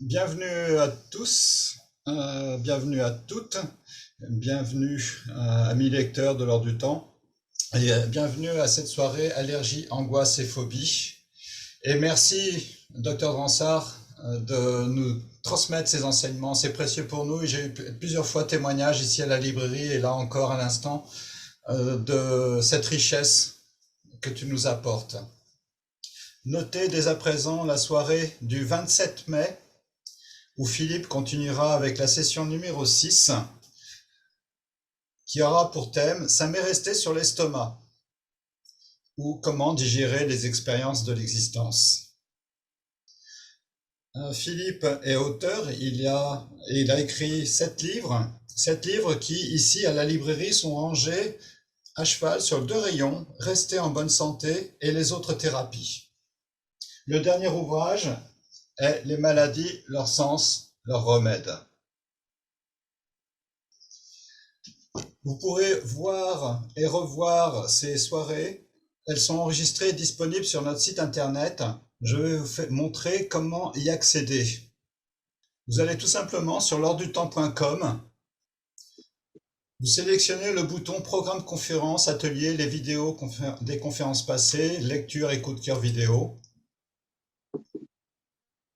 Bienvenue à tous, bienvenue à toutes, bienvenue amis lecteurs de l'heure du temps et bienvenue à cette soirée allergie, angoisse et phobie. Et merci, docteur Dransart, de nous transmettre ces enseignements. C'est précieux pour nous et j'ai eu plusieurs fois témoignages ici à la librairie et là encore à l'instant de cette richesse que tu nous apportes. Notez dès à présent la soirée du 27 mai où Philippe continuera avec la session numéro 6, qui aura pour thème « Ça m'est resté sur l'estomac » ou « Comment digérer les expériences de l'existence ». Philippe est auteur, il a écrit 7 livres qui, ici à la librairie, sont rangés à cheval sur 2 rayons, « Rester en bonne santé » et les autres thérapies. Le dernier ouvrage est « Les maladies, leur sens, leur remède ». Vous pourrez voir et revoir ces soirées. Elles sont enregistrées et disponibles sur notre site internet. Je vais vous montrer comment y accéder. Vous allez tout simplement sur l'heure-du-temps.com. Vous sélectionnez le bouton Programme conférence, atelier, les vidéos des conférences passées, lecture et coup de cœur vidéo.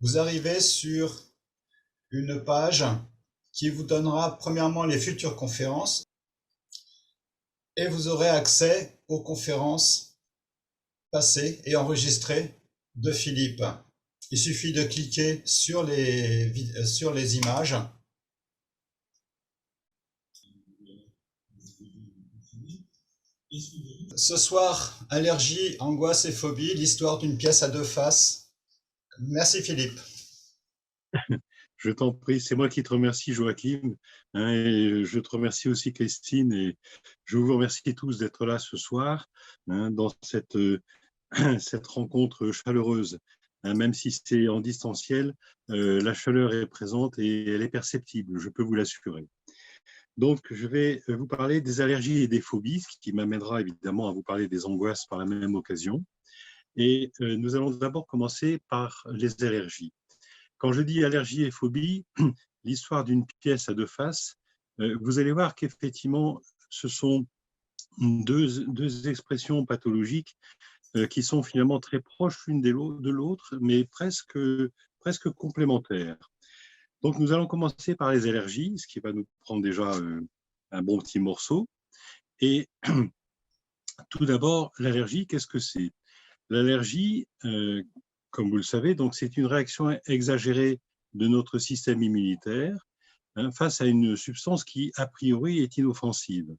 Vous arrivez sur une page qui vous donnera premièrement les futures conférences et vous aurez accès aux conférences passées et enregistrées de Philippe. Il suffit de cliquer sur les images. Ce soir, allergie, angoisse et phobie, l'histoire d'une pièce à 2 faces. Merci Philippe. Je t'en prie, c'est moi qui te remercie, Joachim, et je te remercie aussi, Christine, et je vous remercie tous d'être là ce soir dans cette rencontre chaleureuse. Même si c'est en distanciel, la chaleur est présente et elle est perceptible, je peux vous l'assurer. Donc, je vais vous parler des allergies et des phobies, ce qui m'amènera évidemment à vous parler des angoisses par la même occasion. Et nous allons d'abord commencer par les allergies. Quand je dis allergie et phobie, l'histoire d'une pièce à 2 faces, vous allez voir qu'effectivement, ce sont deux expressions pathologiques qui sont finalement très proches l'une de l'autre, mais presque complémentaires. Donc, nous allons commencer par les allergies, ce qui va nous prendre déjà un bon petit morceau. Et tout d'abord, l'allergie, qu'est-ce que c'est? L'allergie, comme vous le savez, donc c'est une réaction exagérée de notre système immunitaire face à une substance qui, a priori, est inoffensive.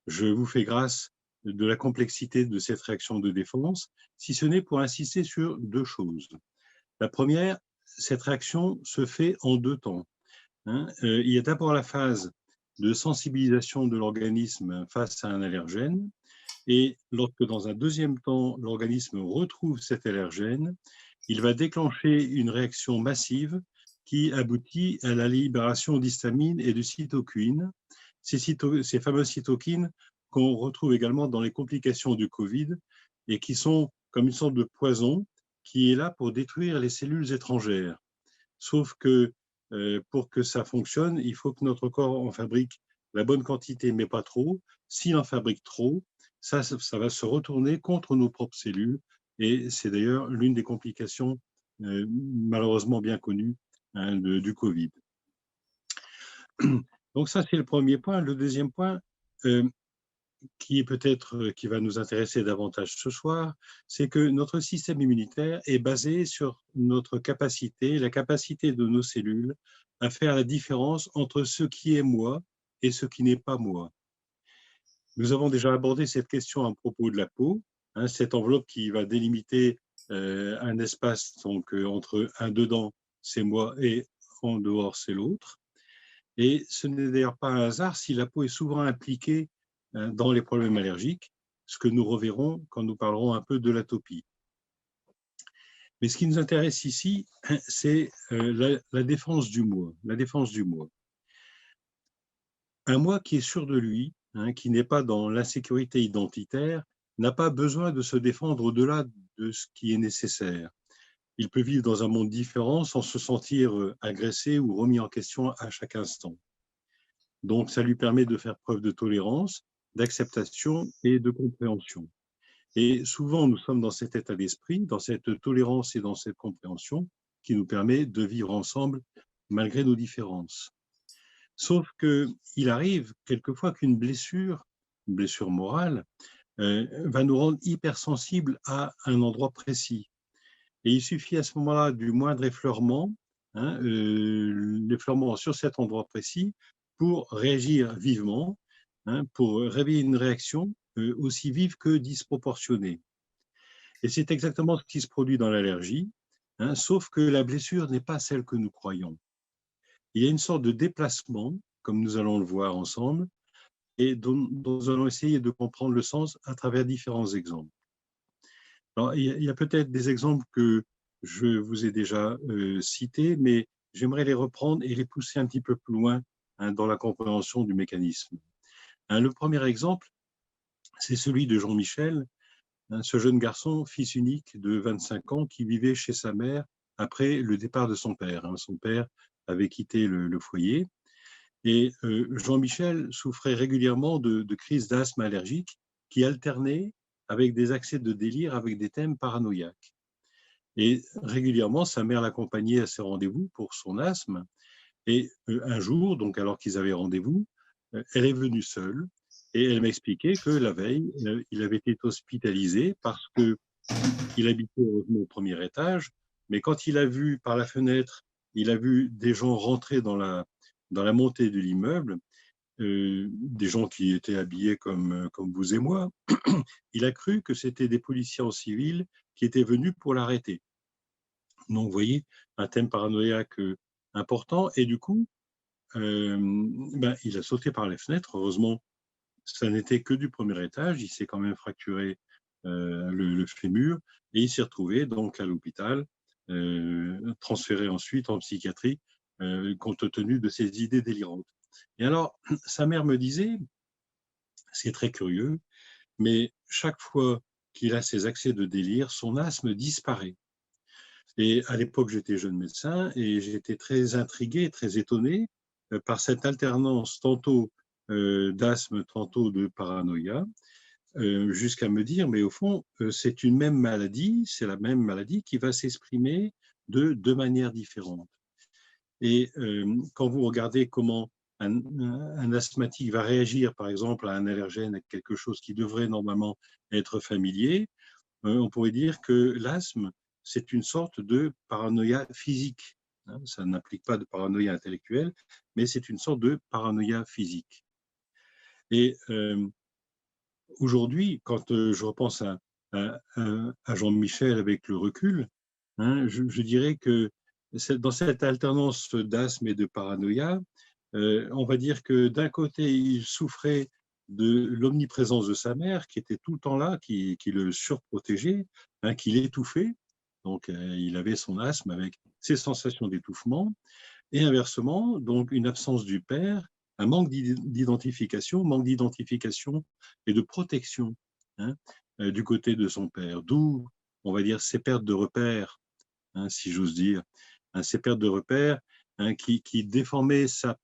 Je vous fais grâce de la complexité de cette réaction de défense, si ce n'est pour insister sur 2 choses. La première, cette réaction se fait en 2 temps. Il y a d'abord la phase de sensibilisation de l'organisme face à un allergène, et lorsque dans un deuxième temps, l'organisme retrouve cet allergène, il va déclencher une réaction massive qui aboutit à la libération d'histamine et de cytokines, ces fameuses cytokines qu'on retrouve également dans les complications du Covid et qui sont comme une sorte de poison qui est là pour détruire les cellules étrangères. Sauf que pour que ça fonctionne, il faut que notre corps en fabrique la bonne quantité, mais pas trop. S'il en fabrique trop, ça va se retourner contre nos propres cellules. Et c'est d'ailleurs l'une des complications malheureusement bien connues du Covid. Donc ça, c'est le premier point. Le deuxième point, qui est peut-être qui va nous intéresser davantage ce soir, c'est que notre système immunitaire est basé sur notre capacité, la capacité de nos cellules à faire la différence entre ce qui est moi et ce qui n'est pas moi. Nous avons déjà abordé cette question à propos de la peau, cette enveloppe qui va délimiter un espace donc, entre un dedans, c'est moi, et en dehors, c'est l'autre. Et ce n'est d'ailleurs pas un hasard si la peau est souvent impliquée dans les problèmes allergiques, ce que nous reverrons quand nous parlerons un peu de l'atopie. Mais ce qui nous intéresse ici, c'est la défense du moi. La défense du moi. Un moi qui est sûr de lui, qui n'est pas dans l'insécurité identitaire, n'a pas besoin de se défendre au-delà de ce qui est nécessaire. il peut vivre dans un monde différent sans se sentir agressé ou remis en question à chaque instant. Donc, ça lui permet de faire preuve de tolérance, d'acceptation et de compréhension. Et souvent, nous sommes dans cet état d'esprit, dans cette tolérance et dans cette compréhension qui nous permet de vivre ensemble malgré nos différences. Sauf qu'il arrive quelquefois qu'une blessure morale, va nous rendre hypersensibles à un endroit précis. Et il suffit à ce moment-là du moindre effleurement, hein, l'effleurement sur cet endroit précis, pour réagir vivement, hein, pour réveiller une réaction aussi vive que disproportionnée. Et c'est exactement ce qui se produit dans l'allergie, hein, sauf que la blessure n'est pas celle que nous croyons. Il y a une sorte de déplacement, comme nous allons le voir ensemble, et dont nous allons essayer de comprendre le sens à travers différents exemples. Alors, il y a peut-être des exemples que je vous ai déjà cités, mais j'aimerais les reprendre et les pousser un petit peu plus loin, hein, dans la compréhension du mécanisme. Hein, le premier exemple, c'est celui de Jean-Michel, hein, ce jeune garçon, fils unique de 25 ans, qui vivait chez sa mère après le départ de son père. Hein. Son père avait quitté le foyer. Et Jean-Michel souffrait régulièrement de crises d'asthme allergique qui alternaient avec des accès de délire avec des thèmes paranoïaques. Et régulièrement, sa mère l'accompagnait à ses rendez-vous pour son asthme. Et un jour, donc alors qu'ils avaient rendez-vous, elle est venue seule et elle m'expliquait que la veille, il avait été hospitalisé parce qu'il habitait heureusement au premier étage, mais quand il a vu par la fenêtre, il a vu des gens rentrer dans la montée de l'immeuble, des gens qui étaient habillés comme vous et moi. Il a cru que c'était des policiers en civil qui étaient venus pour l'arrêter. Donc, vous voyez, un thème paranoïaque important. Et du coup, il a sauté par les fenêtres. Heureusement, ça n'était que du premier étage. Il s'est quand même fracturé le fémur et il s'est retrouvé donc à l'hôpital, transféré ensuite en psychiatrie, compte tenu de ses idées délirantes. Et alors, sa mère me disait, c'est très curieux, mais chaque fois qu'il a ces accès de délire, son asthme disparaît. Et à l'époque, j'étais jeune médecin et j'étais très intrigué, très étonné par cette alternance tantôt d'asthme, tantôt de paranoïa, jusqu'à me dire, mais au fond, c'est une même maladie, c'est la même maladie qui va s'exprimer de deux manières différentes. Et quand vous regardez comment un asthmatique va réagir, par exemple, à un allergène, à quelque chose qui devrait normalement être familier, on pourrait dire que l'asthme, c'est une sorte de paranoïa physique. Hein. Ça n'implique pas de paranoïa intellectuelle, mais c'est une sorte de paranoïa physique. Et aujourd'hui, quand je repense à Jean-Michel avec le recul, hein, je dirais que dans cette alternance d'asthme et de paranoïa, on va dire que d'un côté, il souffrait de l'omniprésence de sa mère qui était tout le temps là, qui le surprotégeait, hein, qui l'étouffait. Donc, il avait son asthme avec ses sensations d'étouffement. Et inversement, donc une absence du père, un manque d'identification et de protection, hein, du côté de son père. D'où, on va dire, ces pertes de repères, hein, si j'ose dire, hein, ces pertes de repères, hein, qui déformaient sa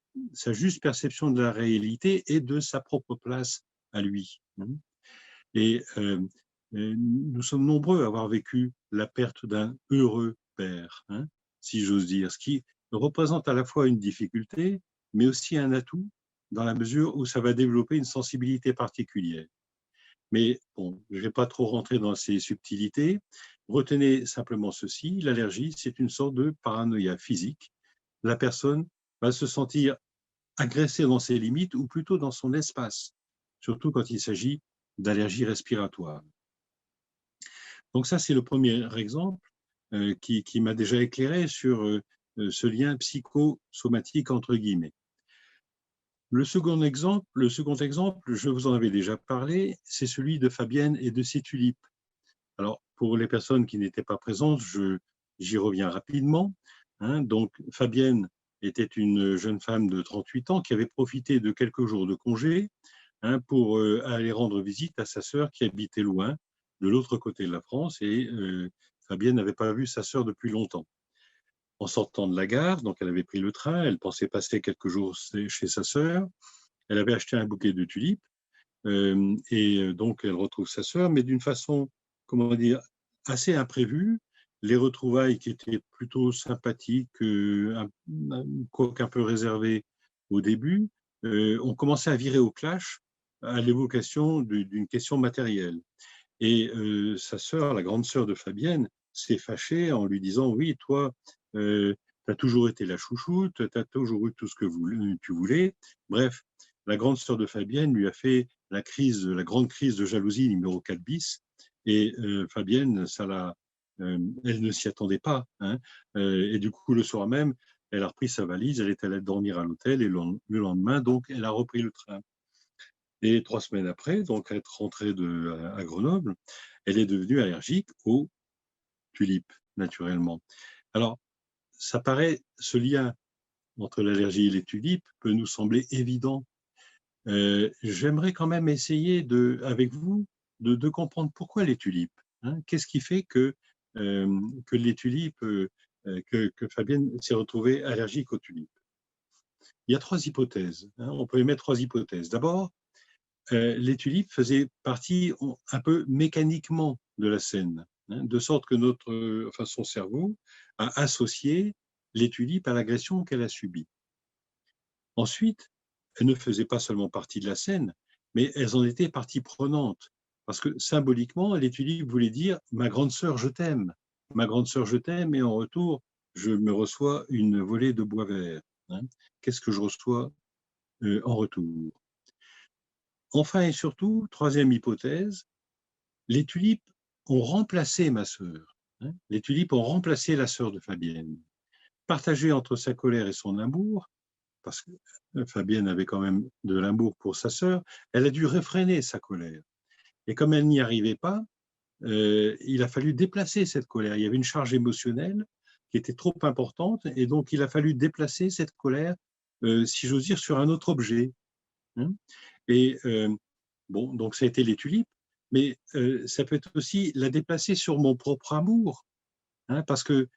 juste perception de la réalité et de sa propre place à lui. Hein. Et nous sommes nombreux à avoir vécu la perte d'un heureux père, hein, si j'ose dire, ce qui représente à la fois une difficulté, mais aussi un atout, dans la mesure où ça va développer une sensibilité particulière. Mais bon, je ne vais pas trop rentrer dans ces subtilités. Retenez simplement ceci, l'allergie, c'est une sorte de paranoïa physique. La personne va se sentir agressée dans ses limites ou plutôt dans son espace, surtout quand il s'agit d'allergie respiratoire. Donc ça, c'est le premier exemple qui m'a déjà éclairé sur ce lien psychosomatique entre guillemets. Le second exemple, je vous en avais déjà parlé, c'est celui de Fabienne et de ses tulipes. Alors, pour les personnes qui n'étaient pas présentes, j'y reviens rapidement. Hein. Donc, Fabienne était une jeune femme de 38 ans qui avait profité de quelques jours de congé, hein, pour aller rendre visite à sa sœur qui habitait loin, de l'autre côté de la France, et Fabienne n'avait pas vu sa sœur depuis longtemps. En sortant de la gare, donc elle avait pris le train, elle pensait passer quelques jours chez sa sœur, elle avait acheté un bouquet de tulipes, donc elle retrouve sa sœur, mais d'une façon, comment dire, assez imprévue. Les retrouvailles qui étaient plutôt sympathiques, quoique un peu réservées au début, ont commencé à virer au clash à l'évocation d'une question matérielle. Et sa sœur, la grande sœur de Fabienne, s'est fâchée en lui disant: oui, toi, tu as toujours été la chouchoute, tu as toujours eu tout ce que tu voulais. Bref, la grande sœur de Fabienne lui a fait la grande crise de jalousie numéro 4 bis. Et Fabienne, elle ne s'y attendait pas, hein. Et du coup, le soir même, elle a repris sa valise, elle est allée dormir à l'hôtel, et le lendemain, donc, elle a repris le train. Et 3 semaines après, donc être rentrée à Grenoble, elle est devenue allergique aux tulipes, naturellement. Alors, ça paraît, ce lien entre l'allergie et les tulipes peut nous sembler évident. J'aimerais quand même essayer avec vous de comprendre pourquoi les tulipes, hein. Qu'est-ce qui fait que les tulipes, que Fabienne s'est retrouvée allergique aux tulipes? Il y a 3 hypothèses, hein. On peut émettre 3 hypothèses. D'abord, les tulipes faisaient partie un peu mécaniquement de la scène, hein, de sorte que son cerveau a associé les tulipes à l'agression qu'elle a subie. Ensuite, elles ne faisaient pas seulement partie de la scène, mais elles en étaient partie prenante, parce que symboliquement, les tulipes voulaient dire: ma grande sœur, je t'aime, ma grande sœur, je t'aime, et en retour, je me reçois une volée de bois vert, hein. Qu'est-ce que je reçois en retour? Enfin et surtout, troisième hypothèse, les tulipes ont remplacé ma sœur, hein. Les tulipes ont remplacé la sœur de Fabienne. Partagée entre sa colère et son amour, parce que Fabienne avait quand même de l'amour pour sa sœur, elle a dû réfréner sa colère. Et comme elle n'y arrivait pas, il a fallu déplacer cette colère. Il y avait une charge émotionnelle qui était trop importante, et donc il a fallu déplacer cette colère, si j'ose dire, sur un autre objet, hein. Et bon, donc ça a été les tulipes, mais ça peut être aussi la déplacer sur mon propre amour, hein, parce que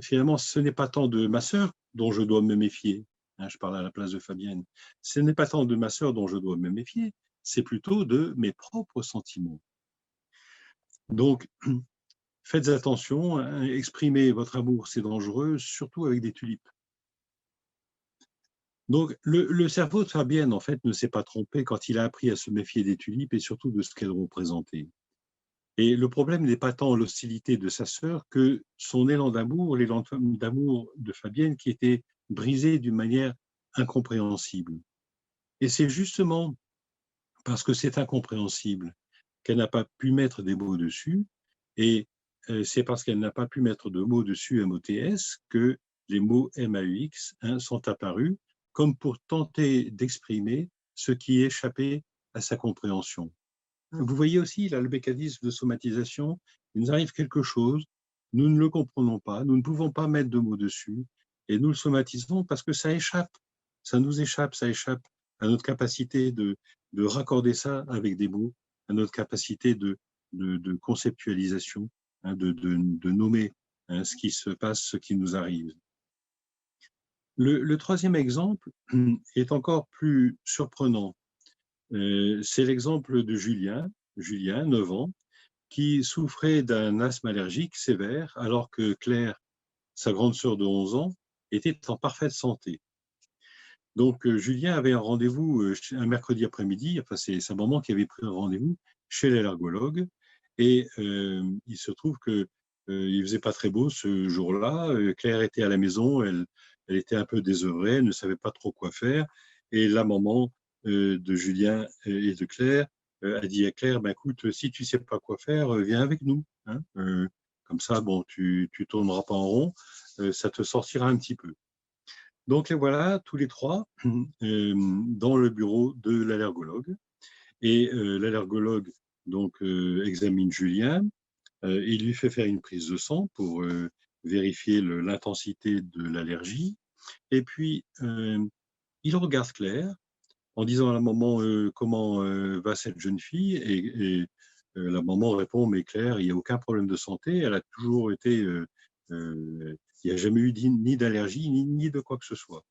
finalement, ce n'est pas tant de ma sœur dont je dois me méfier, hein, je parle à la place de Fabienne, ce n'est pas tant de ma sœur dont je dois me méfier, c'est plutôt de mes propres sentiments. Donc, faites attention, hein, exprimer votre amour, c'est dangereux, surtout avec des tulipes. Donc, le cerveau de Fabienne, en fait, ne s'est pas trompé quand il a appris à se méfier des tulipes et surtout de ce qu'elles représentaient. Et le problème n'est pas tant l'hostilité de sa sœur que son élan d'amour, l'élan d'amour de Fabienne qui était brisé d'une manière incompréhensible. Et c'est justement parce que c'est incompréhensible qu'elle n'a pas pu mettre des mots dessus, et c'est parce qu'elle n'a pas pu mettre de mots dessus, MOTS, que les mots MAUX, hein, sont apparus comme pour tenter d'exprimer ce qui échappait à sa compréhension. Vous voyez aussi là le mécanisme de somatisation. Il nous arrive quelque chose, nous ne le comprenons pas, nous ne pouvons pas mettre de mots dessus, et nous le somatisons parce que ça échappe, ça nous échappe, ça échappe à notre capacité de raccorder ça avec des mots, à notre capacité de conceptualisation, hein, de nommer, hein, ce qui se passe, ce qui nous arrive. Le troisième exemple est encore plus surprenant. C'est l'exemple de Julien, 9 ans, qui souffrait d'un asthme allergique sévère alors que Claire, sa grande sœur de 11 ans, était en parfaite santé. Donc Julien avait un rendez-vous un mercredi après-midi, enfin c'est sa maman qui avait pris un rendez-vous chez l'allergologue, et il se trouve que il faisait pas très beau ce jour-là. Claire était à la maison, elle était un peu désœuvrée, elle ne savait pas trop quoi faire, et la maman de Julien et de Claire a dit à Claire: ben, écoute, si tu sais pas quoi faire, viens avec nous, hein. Comme ça, bon, tu tourneras pas en rond, ça te sortira un petit peu. Donc les voilà tous les trois dans le bureau de l'allergologue, et l'allergologue donc examine Julien, il lui fait faire une prise de sang pour vérifier l'intensité de l'allergie, et puis il regarde Claire en disant à la maman: comment va cette jeune fille, et la maman répond, mais Claire, il n'y a aucun problème de santé, elle a toujours été, il n'y a jamais eu ni d'allergie, ni de quoi que ce soit.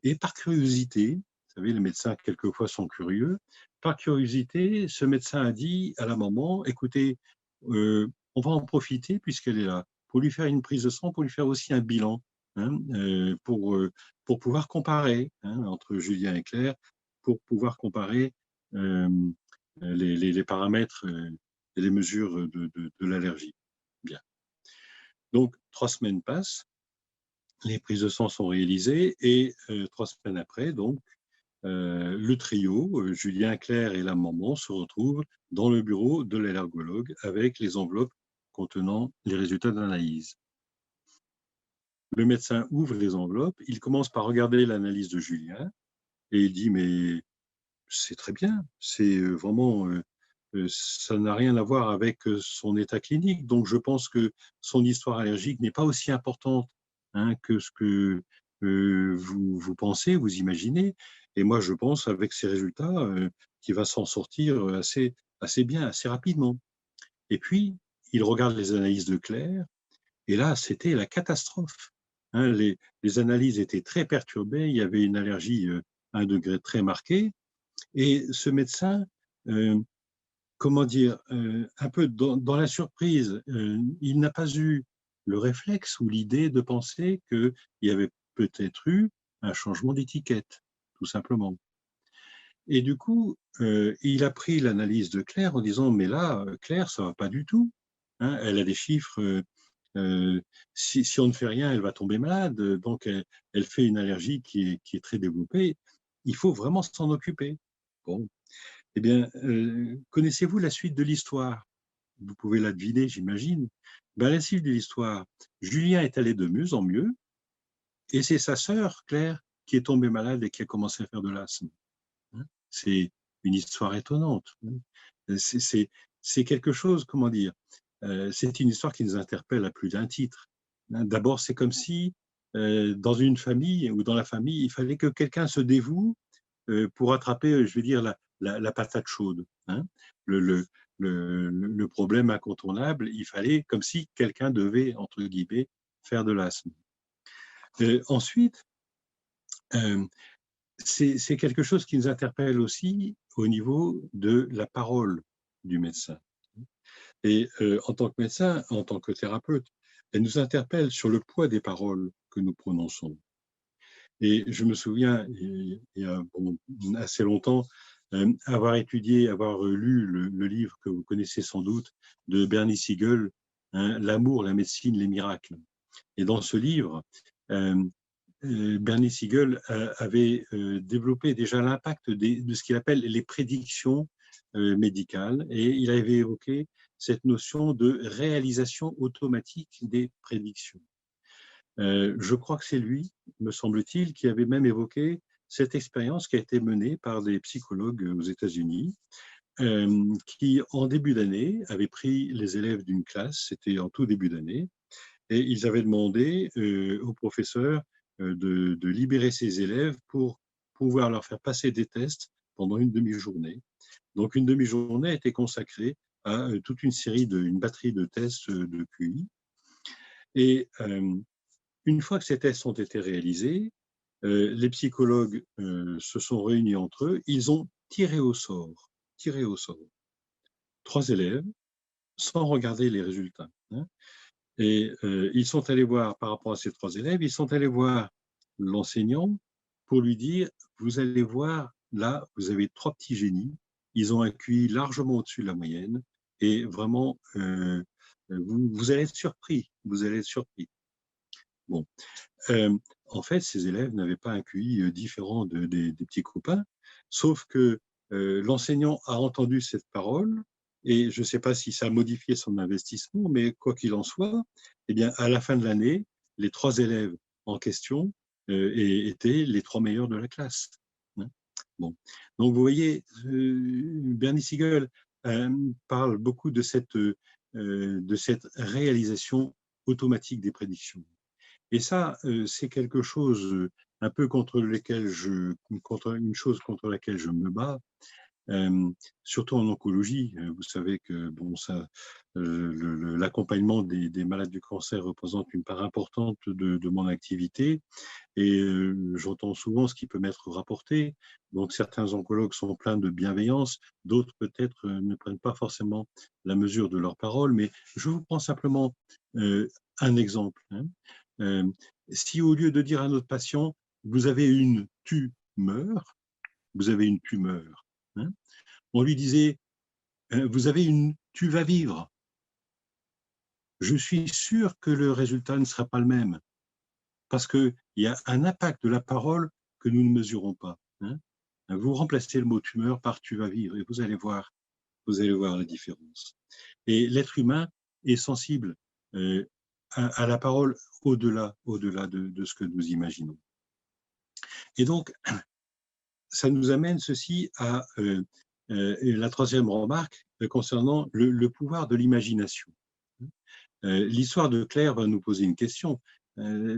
Et par curiosité, vous savez, les médecins quelquefois sont curieux, par curiosité, ce médecin a dit à la maman, écoutez, on va en profiter puisqu'elle est là, pour lui faire une prise de sang, pour lui faire aussi un bilan, hein, pour pouvoir comparer, hein, entre Julien et Claire, pour pouvoir comparer euh, les paramètres et les mesures de l'allergie. Bien. Donc, 3 semaines passent, les prises de sang sont réalisées et 3 semaines après, donc, le trio, Julien, Claire et la maman, se retrouvent dans le bureau de l'allergologue avec les enveloppes contenant les résultats d'analyse. Le médecin ouvre les enveloppes, il commence par regarder l'analyse de Julien et il dit mais c'est très bien, c'est vraiment ça n'a rien à voir avec son état clinique, donc je pense que son histoire allergique n'est pas aussi importante, hein, que ce que vous pensez, vous imaginez. Et moi, je pense, avec ces résultats, qu'il va s'en sortir assez bien, assez rapidement. Et puis, il regarde les analyses de Claire, et là, c'était la catastrophe. Hein, les analyses étaient très perturbées, il y avait une allergie à un degré très marqué, et ce médecin, comment dire, un peu dans la surprise, il n'a pas eu le réflexe ou l'idée de penser qu'il y avait peut-être eu un changement d'étiquette, tout simplement. Et du coup, il a pris l'analyse de Claire en disant, mais là, Claire, ça va pas du tout. Hein, elle a des chiffres, si on ne fait rien, elle va tomber malade, donc elle fait une allergie qui est très développée. Il faut vraiment s'en occuper. Bon, eh bien, connaissez-vous la suite de l'histoire? Vous pouvez la deviner, j'imagine. Ben, la suite de l'histoire, Julien est allé de mieux en mieux, et c'est sa sœur, Claire, qui est tombée malade et qui a commencé à faire de l'asthme. C'est une histoire étonnante. C'est quelque chose, comment dire, c'est une histoire qui nous interpelle à plus d'un titre. D'abord, c'est comme si dans une famille ou dans la famille, il fallait que quelqu'un se dévoue pour attraper, je vais dire, la patate chaude. Hein. Le, le, le problème incontournable, il fallait comme si quelqu'un devait, entre guillemets, faire de l'asthme. Ensuite, c'est quelque chose qui nous interpelle aussi au niveau de la parole du médecin. Et en tant que médecin, en tant que thérapeute, elle nous interpelle sur le poids des paroles que nous prononçons. Et je me souviens, il y a assez longtemps, avoir étudié, avoir lu le livre que vous connaissez sans doute de Bernie Siegel, hein, L'amour, la médecine, les miracles. Et dans ce livre, Bernie Siegel avait développé déjà l'impact de ce qu'il appelle les prédictions médicales, et il avait évoqué cette notion de réalisation automatique des prédictions. Je crois que c'est lui, me semble-t-il, qui avait même évoqué cette expérience qui a été menée par des psychologues aux États-Unis, qui, en début d'année, avaient pris les élèves d'une classe, c'était en tout début d'année, et ils avaient demandé au professeur de libérer ses élèves pour pouvoir leur faire passer des tests pendant une demi-journée. Donc, une demi-journée a été consacrée à toute une batterie de tests de QI. Et une fois que ces tests ont été réalisés, les psychologues se sont réunis entre eux, ils ont tiré au sort 3 élèves sans regarder les résultats. Hein. Et ils sont allés voir, par rapport à ces 3 élèves, ils sont allés voir l'enseignant pour lui dire, vous allez voir, là, vous avez 3 petits génies, ils ont un QI largement au-dessus de la moyenne, et vraiment, vous allez être surpris, vous allez être surpris. Bon, en fait, ces élèves n'avaient pas un QI différent des petits copains, sauf que l'enseignant a entendu cette parole, et je ne sais pas si ça a modifié son investissement, mais quoi qu'il en soit, eh bien, à la fin de l'année, les 3 élèves en question étaient les 3 meilleurs de la classe. Hein. Bon. Donc, vous voyez, Bernie Siegel parle beaucoup de cette réalisation automatique des prédictions. Et ça, c'est quelque chose un peu contre une chose contre laquelle je me bats, surtout en oncologie. Vous savez que bon, l'accompagnement des malades du cancer représente une part importante de mon activité. Et j'entends souvent ce qui peut m'être rapporté. Donc, certains oncologues sont pleins de bienveillance, d'autres peut-être ne prennent pas forcément la mesure de leurs paroles. Mais je vous prends simplement un exemple. Si au lieu de dire à notre patient, vous avez une tumeur, vous avez une tumeur, hein, on lui disait, vous avez une tu vas vivre. Je suis sûr que le résultat ne sera pas le même. Parce qu'il y a un impact de la parole que nous ne mesurons pas. Hein. Vous remplacez le mot tumeur par tu vas vivre et vous allez voir la différence. Et l'être humain est sensible à la parole au-delà de ce que nous imaginons. Et donc, ça nous amène ceci à la troisième remarque concernant le pouvoir de l'imagination. L'histoire de Claire va nous poser une question.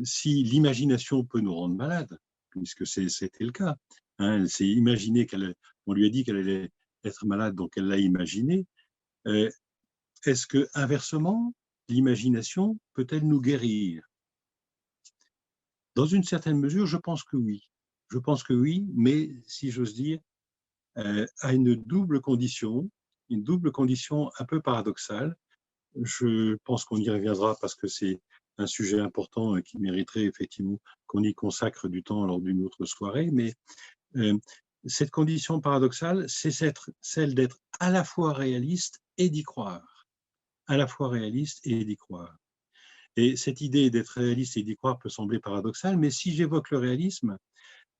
Si l'imagination peut nous rendre malades, puisque c'était le cas, hein, elle s'est imaginé on lui a dit qu'elle allait être malade, donc elle l'a imaginé. Est-ce que inversement, l'imagination peut-elle nous guérir? Dans une certaine mesure, je pense que oui. Je pense que oui, mais si j'ose dire, à une double condition un peu paradoxale. Je pense qu'on y reviendra parce que c'est un sujet important qui mériterait effectivement qu'on y consacre du temps lors d'une autre soirée. Mais cette condition paradoxale, c'est celle d'être à la fois réaliste et d'y croire. À la fois réaliste et d'y croire. Et cette idée d'être réaliste et d'y croire peut sembler paradoxale, mais si j'évoque le réalisme,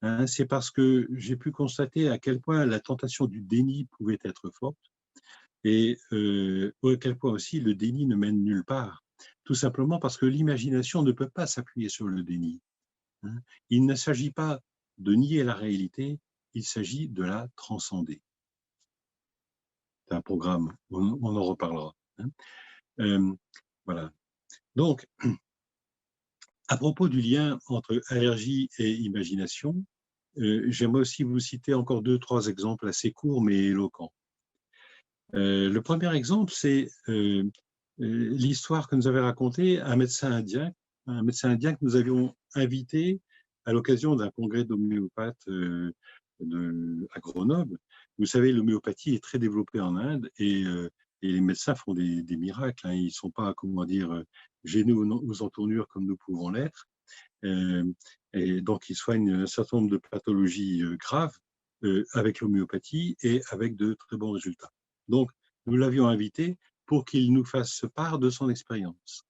hein, c'est parce que j'ai pu constater à quel point la tentation du déni pouvait être forte. Et à quel point aussi le déni ne mène nulle part. Tout simplement parce que l'imagination ne peut pas s'appuyer sur le déni. Hein. Il ne s'agit pas de nier la réalité, il s'agit de la transcender. C'est un programme, on en reparlera. Hein. Voilà. Donc, à propos du lien entre allergie et imagination, j'aimerais aussi vous citer encore 2-3 exemples assez courts mais éloquents. Le premier exemple, c'est l'histoire que nous avait racontée un médecin indien que nous avions invité à l'occasion d'un congrès d'homéopathes à Grenoble. Vous savez, l'homéopathie est très développée en Inde et les médecins font des miracles. Hein. Ils ne sont pas, comment dire, gênés aux entournures comme nous pouvons l'être. Et donc, ils soignent un certain nombre de pathologies graves avec l'homéopathie et avec de très bons résultats. Donc, nous l'avions invité pour qu'il nous fasse part de son expérience.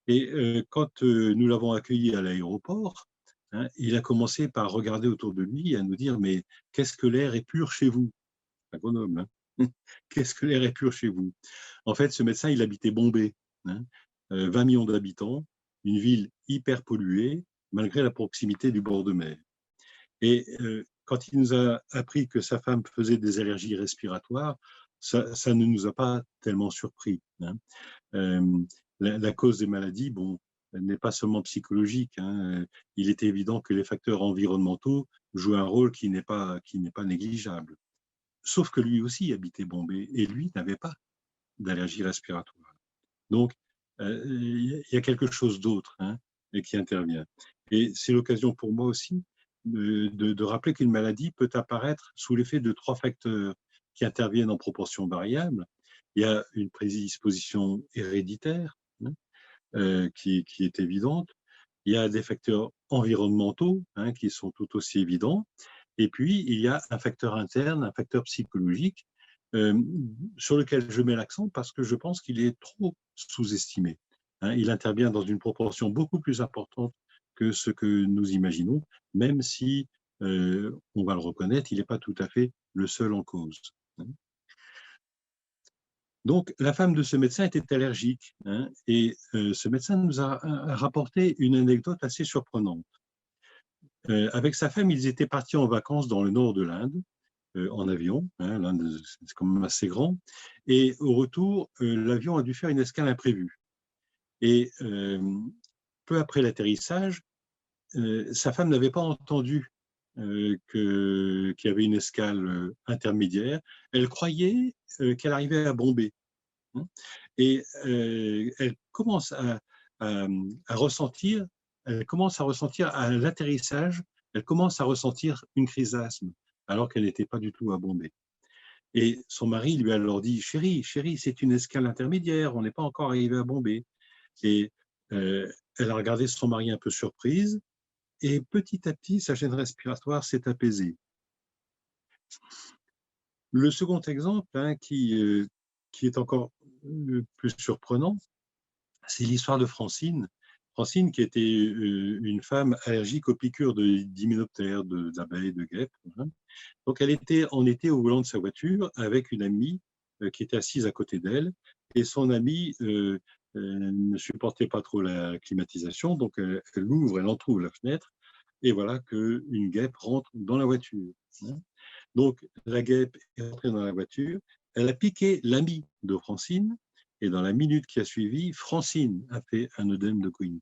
Et quand nous l'avons accueilli à l'aéroport, hein, il a commencé par regarder autour de lui et à nous dire « Mais qu'est-ce que l'air est pur chez vous ?» À Grenoble, hein. Qu'est-ce que l'air est pur chez vous? En fait, ce médecin, il habitait Bombay, hein, 20 millions d'habitants, une ville hyper polluée, malgré la proximité du bord de mer. Et quand il nous a appris que sa femme faisait des allergies respiratoires, ça ne nous a pas tellement surpris. Hein. La cause des maladies, bon, n'est pas seulement psychologique. Hein. Il est évident que les facteurs environnementaux jouent un rôle qui n'est pas négligeable. Sauf que lui aussi habitait Bombay et lui n'avait pas d'allergie respiratoire. Donc, il y a quelque chose d'autre, hein, qui intervient. Et c'est l'occasion pour moi aussi de rappeler qu'une maladie peut apparaître sous l'effet de 3 facteurs qui interviennent en proportion variable. Il y a une prédisposition héréditaire, hein, qui est évidente. Il y a des facteurs environnementaux, hein, qui sont tout aussi évidents. Et puis, il y a un facteur interne, un facteur psychologique, sur lequel je mets l'accent parce que je pense qu'il est trop sous-estimé. Hein. Il intervient dans une proportion beaucoup plus importante que ce que nous imaginons, même si, on va le reconnaître, il n'est pas tout à fait le seul en cause. Hein. Donc, la femme de ce médecin était allergique, hein, et ce médecin nous a rapporté une anecdote assez surprenante. Avec sa femme, ils étaient partis en vacances dans le nord de l'Inde, en avion, hein, l'Inde c'est quand même assez grand, et au retour, l'avion a dû faire une escale imprévue. Et peu après l'atterrissage, sa femme n'avait pas entendu qu'il y avait une escale intermédiaire. Elle croyait qu'elle arrivait à Bombay. Hein. Et elle commence à ressentir, elle commence à ressentir à l'atterrissage, elle commence à ressentir une crise d'asthme, alors qu'elle n'était pas du tout à Bombay. Et son mari lui a alors dit, chérie, chérie, c'est une escale intermédiaire, on n'est pas encore arrivé à Bombay. Et elle a regardé son mari un peu surprise, et petit à petit, sa gêne respiratoire s'est apaisée. Le second exemple, hein, qui est encore plus surprenant, c'est l'histoire de Francine. Francine, qui était une femme allergique aux piqûres d'hyménoptères, d'abeilles, de guêpes. Hein. Donc, elle était en été au volant de sa voiture avec une amie qui était assise à côté d'elle. Et son amie ne supportait pas trop la climatisation, donc elle ouvre, elle entrouvre la fenêtre, et voilà qu'une guêpe rentre dans la voiture. Hein. Donc, la guêpe est rentrée dans la voiture, elle a piqué l'ami de Francine, et dans la minute qui a suivi, Francine a fait un œdème de Queen,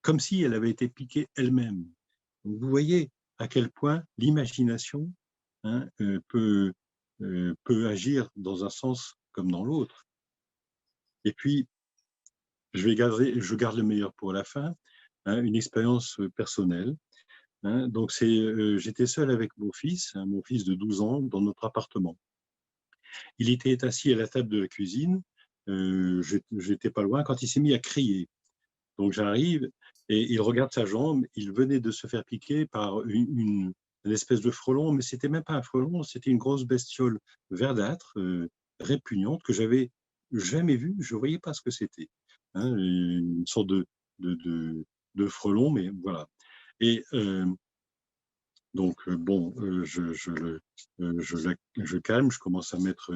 comme si elle avait été piquée elle-même. Donc, vous voyez à quel point l'imagination hein, peut agir dans un sens comme dans l'autre. Et puis, je garde le meilleur pour la fin, hein, une expérience personnelle. Hein, donc, j'étais seul avec mon fils de 12 ans, dans notre appartement. Il était assis à la table de la cuisine, j'étais pas loin, quand il s'est mis à crier. Donc j'arrive et il regarde sa jambe, il venait de se faire piquer par une espèce de frelon, mais c'était même pas un frelon, c'était une grosse bestiole verdâtre, répugnante, que j'avais jamais vue, je voyais pas ce que c'était. Hein, une sorte de frelon, mais voilà. Et donc, bon, je calme, je commence à mettre,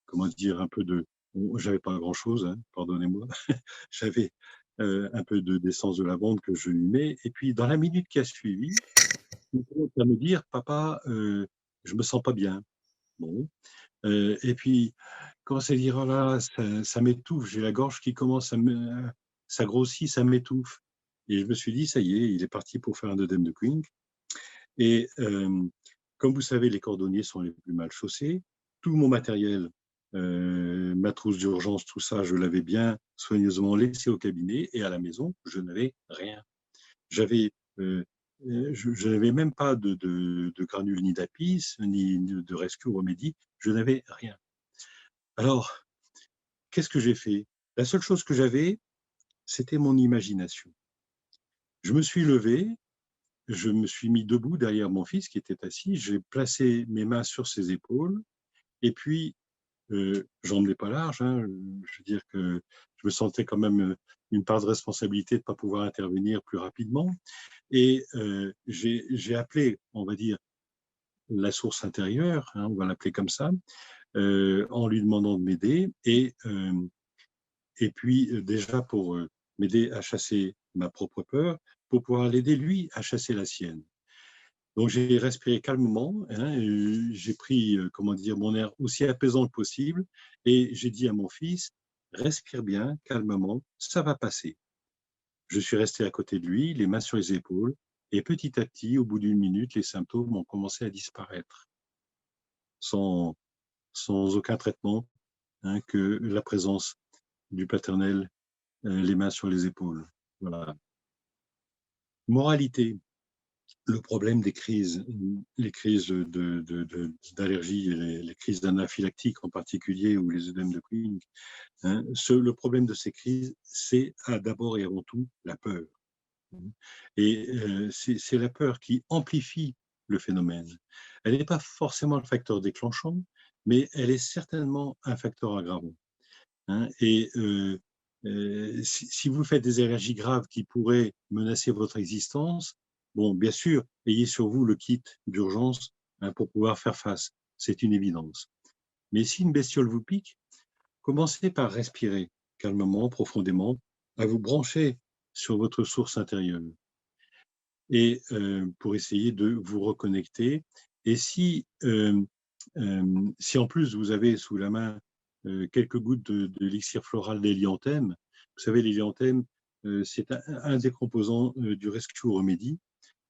comment dire, un peu de. Bon, j'avais pas grand-chose, hein, pardonnez-moi. J'avais un peu d'essence de lavande que je lui mets. Et puis, dans la minute qui a suivi, il commence à me dire, papa, je me sens pas bien. Bon. Et puis, il commence à dire, oh là, ça m'étouffe, j'ai la gorge qui commence ça grossit, ça m'étouffe. Et je me suis dit, ça y est, il est parti pour faire un œdème de Queen. Et comme vous savez, les cordonniers sont les plus mal chaussés. Tout mon matériel, ma trousse d'urgence, tout ça, je l'avais bien soigneusement laissé au cabinet, et à la maison, je n'avais rien. Je n'avais même pas de granules ni d'apis, ni de rescue remédie, je n'avais rien. Alors, qu'est-ce que j'ai fait? La seule chose que j'avais, c'était mon imagination. Je me suis levé, je me suis mis debout derrière mon fils qui était assis, j'ai placé mes mains sur ses épaules, et puis, j'emmenais pas large, hein, je veux dire que je me sentais quand même une part de responsabilité de ne pas pouvoir intervenir plus rapidement, et j'ai appelé, on va dire, la source intérieure, hein, on va l'appeler comme ça, en lui demandant de m'aider, et puis déjà pour m'aider à chasser ma propre peur, pour pouvoir l'aider lui à chasser la sienne. Donc j'ai respiré calmement, hein, j'ai pris, comment dire, mon air aussi apaisant que possible, et j'ai dit à mon fils, respire bien, calmement, ça va passer. Je suis resté à côté de lui, les mains sur les épaules, et petit à petit, au bout d'une minute, les symptômes ont commencé à disparaître, sans, sans aucun traitement, hein, que la présence du paternel, les mains sur les épaules. Voilà. Moralité. Le problème des crises, les crises d'allergie, les crises d'anaphylactique en particulier, ou les œdèmes de Queen, hein, le problème de ces crises, c'est d'abord et avant tout la peur. Et c'est la peur qui amplifie le phénomène. Elle n'est pas forcément le facteur déclenchant, mais elle est certainement un facteur aggravant. Hein. Et si vous faites des allergies graves qui pourraient menacer votre existence, bon, bien sûr, ayez sur vous le kit d'urgence, hein, pour pouvoir faire face. C'est une évidence. Mais si une bestiole vous pique, commencez par respirer calmement, profondément, à vous brancher sur votre source intérieure, et pour essayer de vous reconnecter. Et si en plus vous avez sous la main quelques gouttes de l'élixir floral d'hélianthème, vous savez, l'hélianthème, c'est un des composants du Rescue Remedy,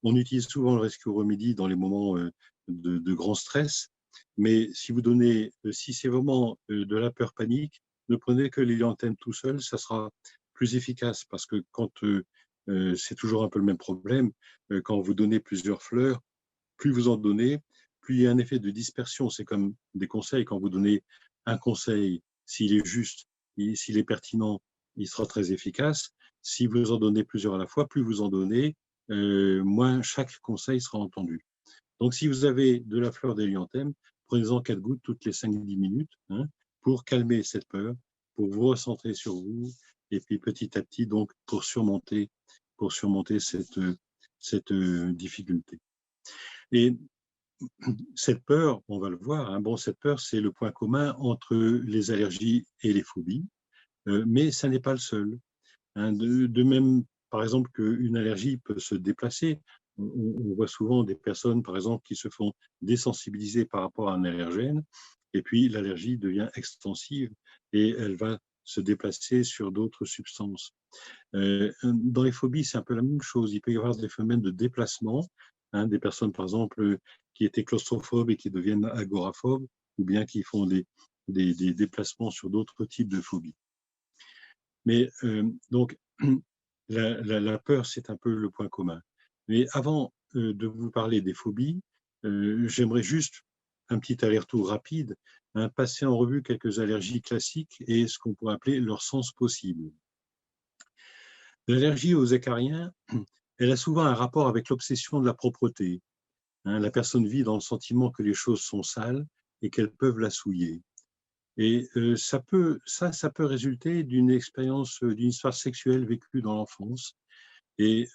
On utilise souvent le Rescue Remedy dans les moments de grand stress, mais si c'est vraiment de la peur panique, ne prenez que l'hélianthème tout seul, ça sera plus efficace parce que quand c'est toujours un peu le même problème, quand vous donnez plusieurs fleurs, plus vous en donnez, plus il y a un effet de dispersion. C'est comme des conseils. Quand vous donnez un conseil, s'il est juste, s'il est pertinent, il sera très efficace. Si vous en donnez plusieurs à la fois, plus vous en donnez, moins chaque conseil sera entendu. Donc, si vous avez de la fleur d'hélianthème, prenez-en 4 gouttes toutes les 5-10 minutes hein, pour calmer cette peur, pour vous recentrer sur vous, et puis petit à petit, donc, pour surmonter cette difficulté. Et cette peur, on va le voir, hein, bon, cette peur, c'est le point commun entre les allergies et les phobies, mais ça n'est pas le seul. Hein, de même, par exemple, qu'une allergie peut se déplacer. On voit souvent des personnes, par exemple, qui se font désensibiliser par rapport à un allergène, et puis l'allergie devient extensive et elle va se déplacer sur d'autres substances. Dans les phobies, c'est un peu la même chose. Il peut y avoir des phénomènes de déplacement, hein, des personnes, par exemple, qui étaient claustrophobes et qui deviennent agoraphobes, ou bien qui font des déplacements sur d'autres types de phobies. Mais donc, la peur, c'est un peu le point commun. Mais avant de vous parler des phobies, j'aimerais juste un petit aller-retour rapide, hein, passer en revue quelques allergies classiques et ce qu'on pourrait appeler leur sens possible. L'allergie aux acariens, elle a souvent un rapport avec l'obsession de la propreté. Hein, la personne vit dans le sentiment que les choses sont sales et qu'elles peuvent la souiller. Et ça peut résulter d'une expérience, d'une histoire sexuelle vécue dans l'enfance. Et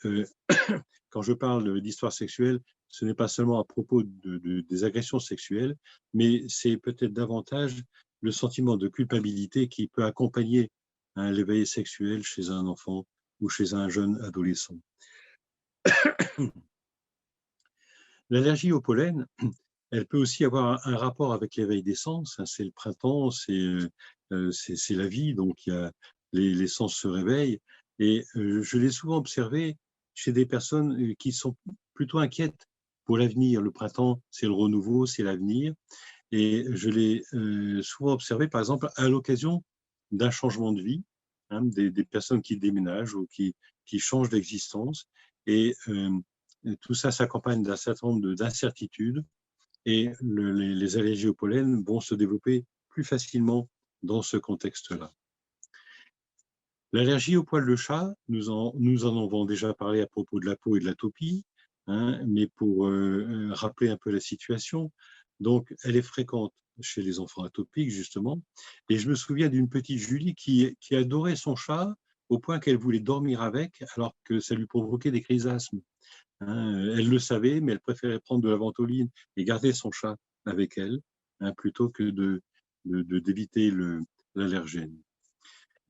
quand je parle d'histoire sexuelle, ce n'est pas seulement à propos des agressions sexuelles, mais c'est peut-être davantage le sentiment de culpabilité qui peut accompagner l'éveil sexuel chez un enfant ou chez un jeune adolescent. L'allergie au pollen, elle peut aussi avoir un rapport avec l'éveil des sens. Hein, c'est le printemps, c'est la vie, donc il y a, les sens se réveillent. Et je l'ai souvent observé chez des personnes qui sont plutôt inquiètes pour l'avenir. Le printemps, c'est le renouveau, c'est l'avenir. Et je l'ai souvent observé, par exemple, à l'occasion d'un changement de vie, hein, des personnes qui déménagent ou qui changent d'existence. Et tout ça s'accompagne d'un certain nombre d'incertitudes et les allergies au pollen vont se développer plus facilement dans ce contexte-là. L'allergie au poil de chat, nous en avons déjà parlé à propos de la peau et de l'atopie, hein, mais pour rappeler un peu la situation, donc elle est fréquente chez les enfants atopiques justement, et je me souviens d'une petite Julie qui adorait son chat au point qu'elle voulait dormir avec alors que ça lui provoquait des crises d'asthme. Hein, elle le savait, mais elle préférait prendre de la ventoline et garder son chat avec elle, hein, plutôt que d'éviter l'allergène.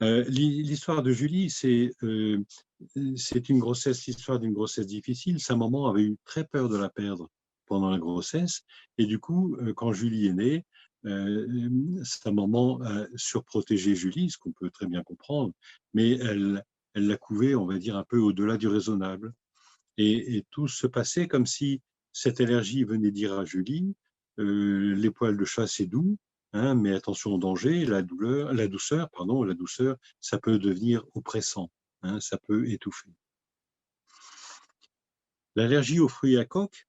L'histoire de Julie, c'est l'histoire d'une grossesse difficile. Sa maman avait eu très peur de la perdre pendant la grossesse, et du coup, quand Julie est née, sa maman a surprotégé Julie, ce qu'on peut très bien comprendre, mais elle l'a couvée, on va dire, un peu au-delà du raisonnable. Et tout se passait comme si cette allergie venait dire à Julie, les poils de chat, c'est doux, hein, mais attention au danger, la douceur, ça peut devenir oppressant, hein, ça peut étouffer. L'allergie aux fruits à coque,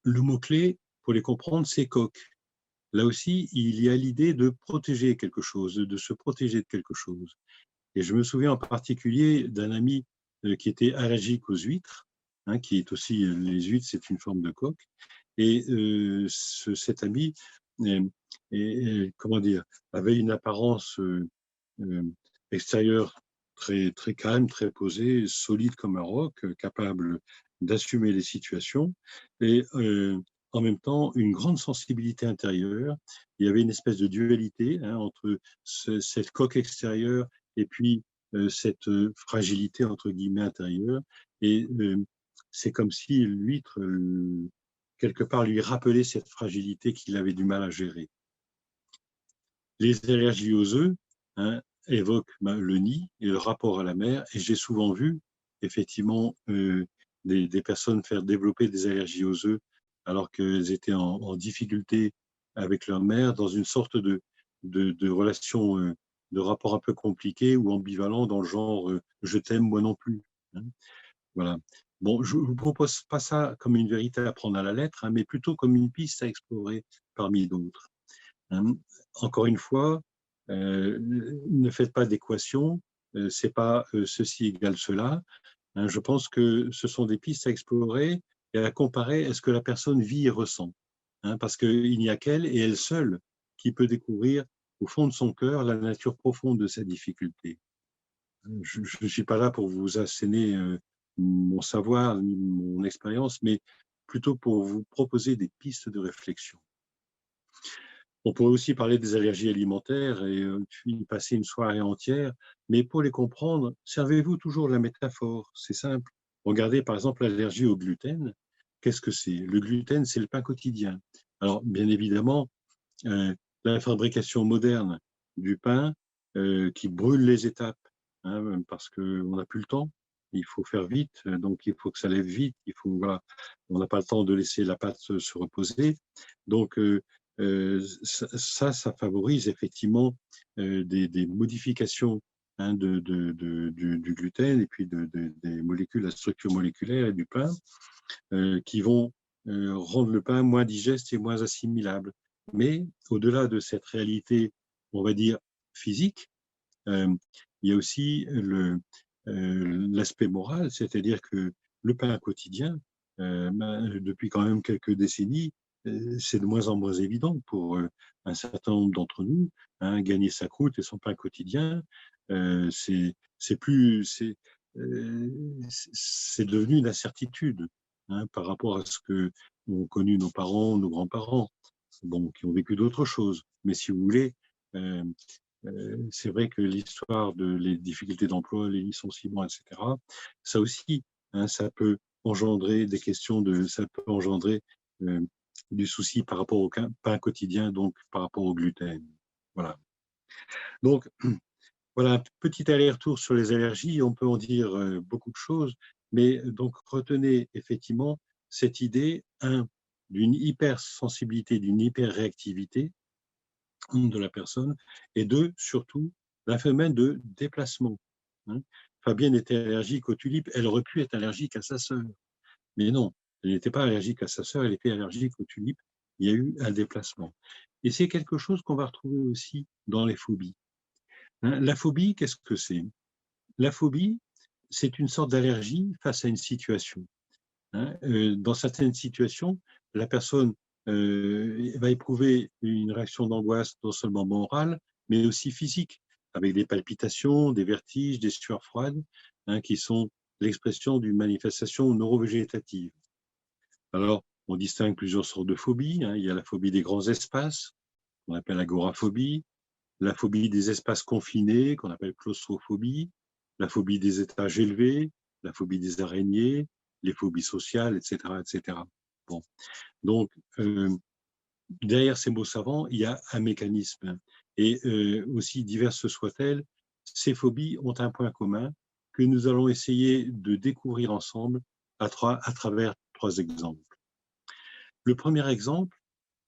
le mot-clé, pour les comprendre, c'est coque. Là aussi, il y a l'idée de protéger quelque chose, de se protéger de quelque chose. Et je me souviens en particulier d'un ami qui était allergique aux huîtres, hein, qui est aussi, les huîtres, c'est une forme de coque. Et cet ami, comment dire, avait une apparence euh, extérieure très calme, très posée, solide comme un roc, capable d'assumer les situations. Et en même temps, une grande sensibilité intérieure. Il y avait une espèce de dualité hein, entre cette coque extérieure et puis cette fragilité entre guillemets intérieure. Et c'est comme si l'huître, quelque part, lui rappelait cette fragilité qu'il avait du mal à gérer. Les allergies aux œufs hein, évoquent le nid et le rapport à la mère. Et j'ai souvent vu, effectivement, des personnes faire développer des allergies aux œufs alors qu'elles étaient en difficulté avec leur mère, dans une sorte de relation, de rapport un peu compliqué ou ambivalent dans le genre je t'aime, moi non plus. Hein. Voilà. Bon, je ne vous propose pas ça comme une vérité à prendre à la lettre, hein, mais plutôt comme une piste à explorer parmi d'autres. Hein. Encore une fois, ne faites pas d'équation, c'est pas ceci égale cela. Hein. Je pense que ce sont des pistes à explorer et à comparer à ce que la personne vit et ressent. Hein, parce qu'il n'y a qu'elle et elle seule qui peut découvrir au fond de son cœur la nature profonde de sa difficulté. Je ne suis pas là pour vous asséner mon savoir ni mon expérience, mais plutôt pour vous proposer des pistes de réflexion. On pourrait aussi parler des allergies alimentaires et y passer une soirée entière, mais pour les comprendre, servez-vous toujours de la métaphore, c'est simple. Regardez par exemple l'allergie au gluten. Qu'est-ce que c'est? Le gluten, c'est le pain quotidien. Alors, bien évidemment, la fabrication moderne du pain qui brûle les étapes, hein, parce qu'on n'a plus le temps, il faut faire vite, donc il faut que ça lève vite, voilà, on n'a pas le temps de laisser la pâte se reposer. Donc ça favorise effectivement des modifications, hein, du gluten et puis des molécules, la structure moléculaire et du pain, qui vont rendre le pain moins digeste et moins assimilable. Mais au-delà de cette réalité, on va dire, physique, il y a aussi l'aspect moral, c'est-à-dire que le pain quotidien, depuis quand même quelques décennies, c'est de moins en moins évident pour un certain nombre d'entre nous. Hein, gagner sa croûte et son pain quotidien, c'est plus, c'est devenu une incertitude, hein, par rapport à ce que ont connu nos parents, nos grands-parents, bon, qui ont vécu d'autres choses. Mais si vous voulez, euh, c'est vrai que l'histoire de les difficultés d'emploi, les licenciements, etc., ça aussi, hein, ça peut engendrer des questions ça peut engendrer euh, du souci par rapport au pain quotidien, donc par rapport au gluten. Voilà. Donc, voilà un petit aller-retour sur les allergies. On peut en dire beaucoup de choses, mais donc retenez effectivement cette idée, d'une hypersensibilité, d'une hyperréactivité de la personne, et deux, surtout, d'un phénomène de déplacement. Hein. Fabienne était allergique aux tulipes, elle aurait pu être allergique à sa sœur. Mais non, elle n'était pas allergique à sa sœur, elle était allergique aux tulipes. Il y a eu un déplacement. Et c'est quelque chose qu'on va retrouver aussi dans les phobies. Hein. La phobie, qu'est-ce que c'est? La phobie, c'est une sorte d'allergie face à une situation. Hein. Dans certaines situations, la personne va éprouver une réaction d'angoisse non seulement morale, mais aussi physique, avec des palpitations, des vertiges, des sueurs froides, hein, qui sont l'expression d'une manifestation neurovégétative. Alors, on distingue plusieurs sortes de phobies. Hein. Il y a la phobie des grands espaces, qu'on appelle agoraphobie, la phobie des espaces confinés, qu'on appelle claustrophobie, la phobie des étages élevés, la phobie des araignées, les phobies sociales, etc., etc. Bon. Donc, derrière ces mots savants, il y a un mécanisme. Et aussi diverses soient-elles, ces phobies ont un point commun que nous allons essayer de découvrir ensemble à travers 3 exemples. Le premier exemple,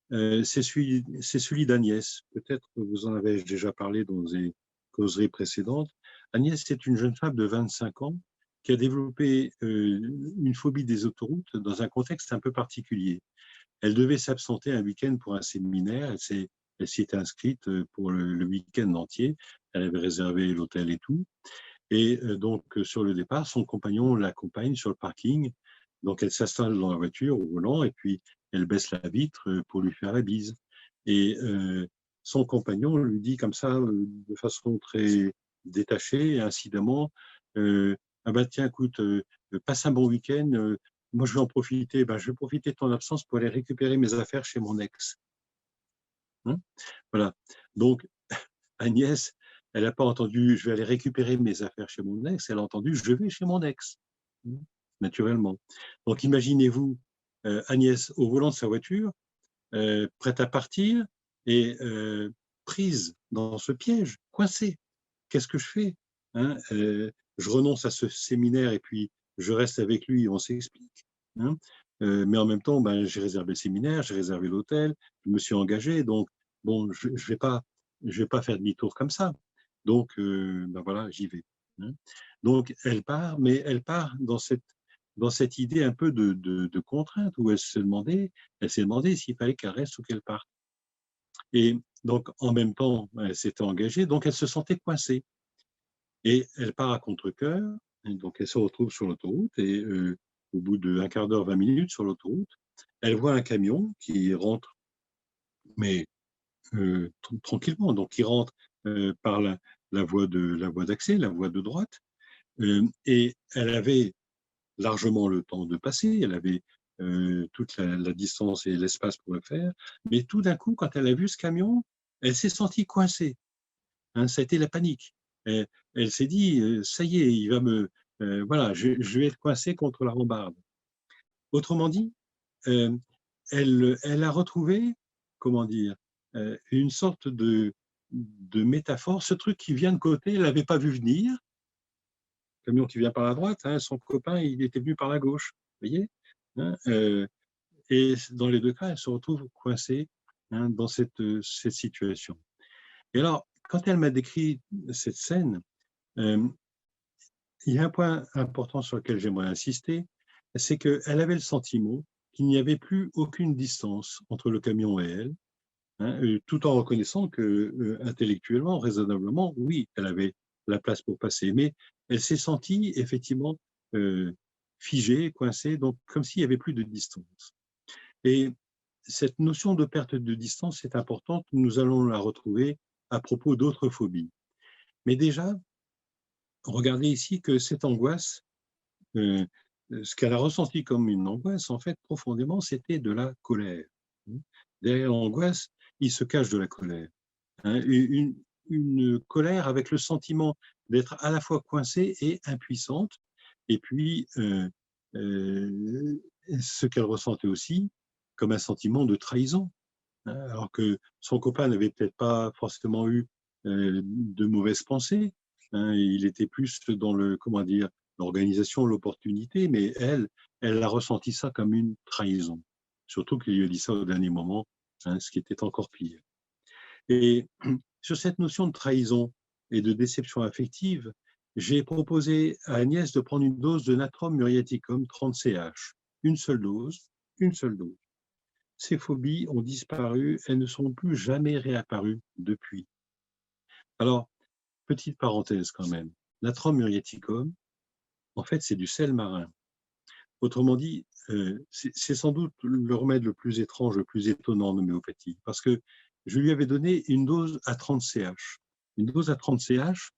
c'est celui d'Agnès. Peut-être que vous en avez déjà parlé dans des causeries précédentes. Agnès, c'est une jeune femme de 25 ans qui a développé une phobie des autoroutes dans un contexte un peu particulier. Elle devait s'absenter un week-end pour un séminaire. Elle s'y était inscrite pour le week-end entier. Elle avait réservé l'hôtel et tout. Et donc, sur le départ, son compagnon l'accompagne sur le parking. Donc, elle s'installe dans la voiture au volant et puis elle baisse la vitre pour lui faire la bise. Et son compagnon lui dit comme ça, de façon très détachée et incidemment, ah bah tiens, écoute, passe un bon week-end. Moi, je vais en profiter. Ben, je vais profiter de ton absence pour aller récupérer mes affaires chez mon ex. Hein. Voilà. Donc, Agnès, elle n'a pas entendu je vais aller récupérer mes affaires chez mon ex, elle a entendu je vais chez mon ex, naturellement. Donc imaginez-vous Agnès au volant de sa voiture, prête à partir et prise dans ce piège, coincée. Qu'est-ce que je fais? Hein, je renonce à ce séminaire et puis je reste avec lui, on s'explique. Hein. Mais en même temps, ben, j'ai réservé le séminaire, j'ai réservé l'hôtel, je me suis engagé, donc bon, je vais pas faire demi-tour comme ça. Donc, ben voilà, j'y vais. Hein. Donc, elle part, mais elle part dans cette idée un peu de contrainte où elle s'est demandé s'il fallait qu'elle reste ou qu'elle parte. Et donc, en même temps, elle s'était engagée, donc elle se sentait coincée. Et elle part à contre-cœur, et donc elle se retrouve sur l'autoroute, et au bout d'un quart d'heure, 20 minutes sur l'autoroute, elle voit un camion qui rentre, mais tranquillement, donc il rentre par la voie d'accès, la voie de droite, et elle avait largement le temps de passer, elle avait toute la distance et l'espace pour le faire, mais tout d'un coup, quand elle a vu ce camion, elle s'est sentie coincée. Hein, ça a été la panique. Elle s'est dit, ça y est, il va me, voilà, je vais être coincée contre la rambarde. Autrement dit, euh, elle a retrouvé, comment dire, une sorte de métaphore, ce truc qui vient de côté, elle l'avait pas vu venir, le camion qui vient par la droite, hein, son copain, il était venu par la gauche, vous voyez, hein, et dans les deux cas, elle se retrouve coincée, hein, dans cette situation. Et alors, quand elle m'a décrit cette scène, euh, il y a un point important sur lequel j'aimerais insister, c'est qu'elle avait le sentiment qu'il n'y avait plus aucune distance entre le camion et elle, hein, tout en reconnaissant que intellectuellement, raisonnablement, oui, elle avait la place pour passer, mais elle s'est sentie effectivement euh, figée, coincée, donc comme s'il n'y avait plus de distance. Et cette notion de perte de distance est importante, nous allons la retrouver à propos d'autres phobies. Mais déjà, regardez ici que cette angoisse, euh, ce qu'elle a ressenti comme une angoisse, en fait, profondément, c'était de la colère. Derrière l'angoisse, il se cache de la colère. Hein, une colère avec le sentiment d'être à la fois coincée et impuissante. Et puis, ce qu'elle ressentait aussi comme un sentiment de trahison. Hein, alors que son copain n'avait peut-être pas forcément eu de mauvaises pensées. Hein, il était plus dans le, comment dire, l'organisation, l'opportunité, mais elle a ressenti ça comme une trahison. Surtout qu'il lui a dit ça au dernier moment, hein, ce qui était encore pire. Et sur cette notion de trahison et de déception affective, j'ai proposé à Agnès de prendre une dose de natrum muriaticum 30 CH. Une seule dose, une seule dose. Ces phobies ont disparu, elles ne sont plus jamais réapparues depuis. Alors, petite parenthèse quand même, natrum muriaticum, en fait, c'est du sel marin. Autrement dit, c'est sans doute le remède le plus étrange, le plus étonnant en homéopathie, parce que je lui avais donné une dose à 30 CH. Une dose à 30 CH,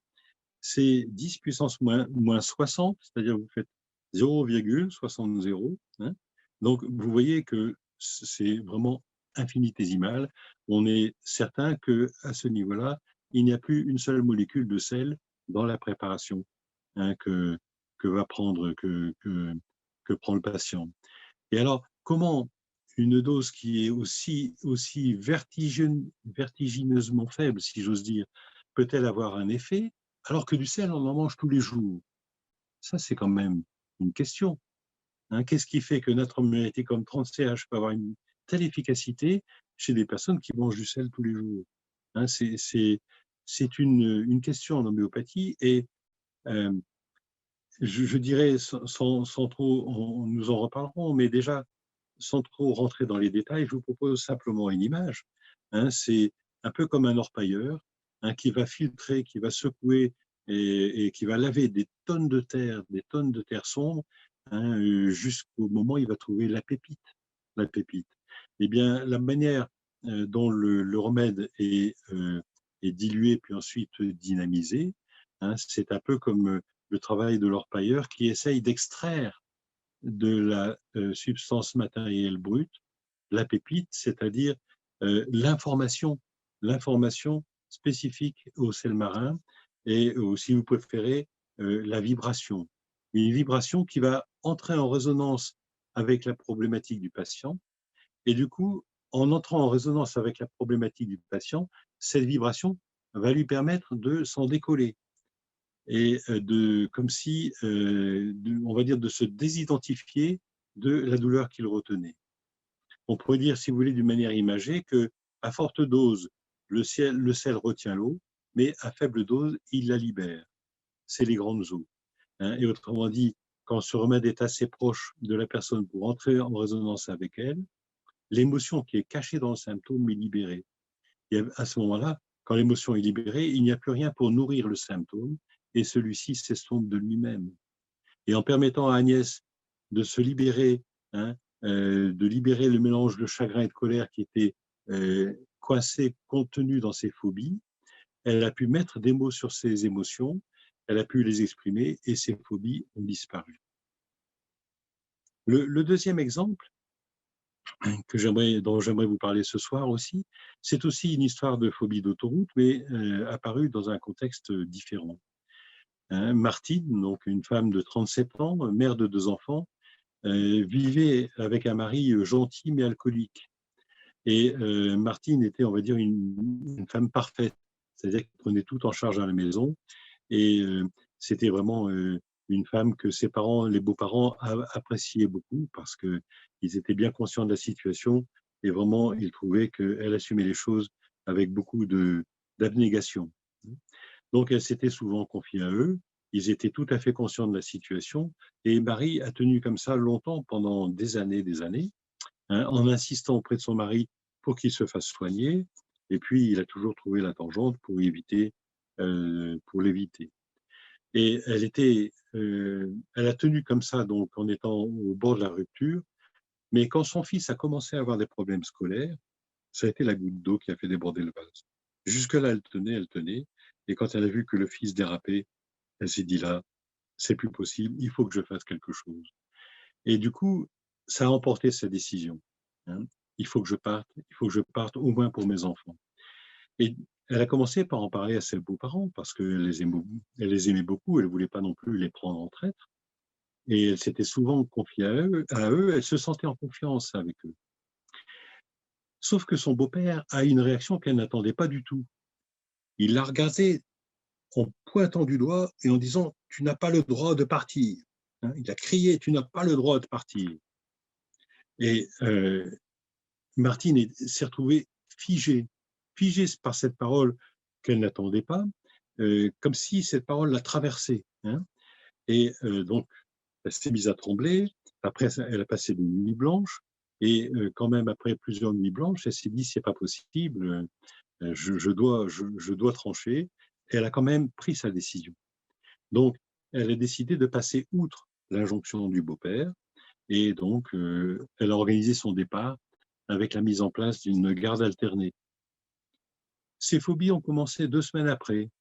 c'est 10 puissance moins 60, c'est-à-dire vous faites 0,60. Hein. Donc, vous voyez que c'est vraiment infinitésimal. On est certain qu'à ce niveau-là, il n'y a plus une seule molécule de sel dans la préparation, hein, que va prendre, que prend le patient. Et alors, comment une dose qui est aussi vertigineusement faible, si j'ose dire, peut-elle avoir un effet alors que du sel, on en mange tous les jours? Ça, c'est quand même une question. Hein. Qu'est-ce qui fait que notre immunité comme 30 CH peut avoir une telle efficacité chez des personnes qui mangent du sel tous les jours? Hein, c'est une question en homéopathie, et euh, je dirais, sans trop, nous en reparlerons, mais déjà, sans trop rentrer dans les détails, je vous propose simplement une image. Hein, c'est un peu comme un orpailleur, hein, qui va filtrer, qui va secouer et qui va laver des tonnes de terre sombre, hein, jusqu'au moment où il va trouver la pépite. La pépite. Eh bien, la manière dont le remède est dilué puis ensuite dynamisé, hein, c'est un peu comme le travail de l'orpailleur qui essaye d'extraire de la substance matérielle brute la pépite, c'est-à-dire l'information spécifique au sel marin, et si vous préférez, la vibration. Une vibration qui va entrer en résonance avec la problématique du patient, et du coup, en entrant en résonance avec la problématique du patient, cette vibration va lui permettre de s'en décoller. et comme si, on va dire, de se désidentifier de la douleur qu'il retenait. On pourrait dire, si vous voulez, d'une manière imagée, que à forte dose, le sel retient l'eau, mais à faible dose, il la libère. C'est les grandes eaux. Hein. Et autrement dit, quand ce remède est assez proche de la personne pour entrer en résonance avec elle, l'émotion qui est cachée dans le symptôme est libérée. Et à ce moment-là, quand l'émotion est libérée, il n'y a plus rien pour nourrir le symptôme et celui-ci s'estompe de lui-même. Et en permettant à Agnès de se libérer, hein, de libérer le mélange de chagrin et de colère qui était coincé, contenu dans ses phobies, elle a pu mettre des mots sur ses émotions, elle a pu les exprimer et ses phobies ont disparu. Le deuxième exemple dont j'aimerais vous parler ce soir aussi, c'est aussi une histoire de phobie d'autoroute, mais apparue dans un contexte différent. Hein, Martine, donc une femme de 37 ans, mère de 2 enfants, vivait avec un mari gentil mais alcoolique. Et Martine était, on va dire, une femme parfaite, c'est-à-dire qu'elle prenait tout en charge à la maison. Et c'était vraiment une femme que ses parents, les beaux-parents, appréciaient beaucoup parce qu'ils étaient bien conscients de la situation et vraiment, ils trouvaient qu'elle assumait les choses avec beaucoup d'abnégation. Donc, elle s'était souvent confiée à eux. Ils étaient tout à fait conscients de la situation. Et Marie a tenu comme ça longtemps, pendant des années, hein, en insistant auprès de son mari pour qu'il se fasse soigner. Et puis, il a toujours trouvé la tangente pour l'éviter. Et elle a tenu comme ça, donc en étant au bord de la rupture. Mais quand son fils a commencé à avoir des problèmes scolaires, ça a été la goutte d'eau qui a fait déborder le vase. Jusque-là, elle tenait, elle tenait. Et quand elle a vu que le fils dérapait, elle s'est dit là, c'est plus possible, il faut que je fasse quelque chose. Et du coup, ça a emporté sa décision. Hein. Il faut que je parte au moins pour mes enfants. Et elle a commencé par en parler à ses beaux-parents parce qu'elle les aimait beaucoup, elle ne voulait pas non plus les prendre en traître. Et elle s'était souvent confiée à eux, elle se sentait en confiance avec eux. Sauf que son beau-père a une réaction qu'elle n'attendait pas du tout. Il l'a regardée en pointant du doigt et en disant « Tu n'as pas le droit de partir ». Il a crié « Tu n'as pas le droit de partir ». Et Martine s'est retrouvée figée par cette parole qu'elle n'attendait pas, comme si cette parole la traversait. Hein. Et donc, elle s'est mise à trembler. Après, elle a passé des nuits blanches. Et quand même, après plusieurs nuits blanches, elle s'est dit, c'est pas possible, je dois trancher. Et elle a quand même pris sa décision. Donc, elle a décidé de passer outre l'injonction du beau-père. Et donc, elle a organisé son départ avec la mise en place d'une garde alternée. Ces phobies ont commencé 2 semaines après.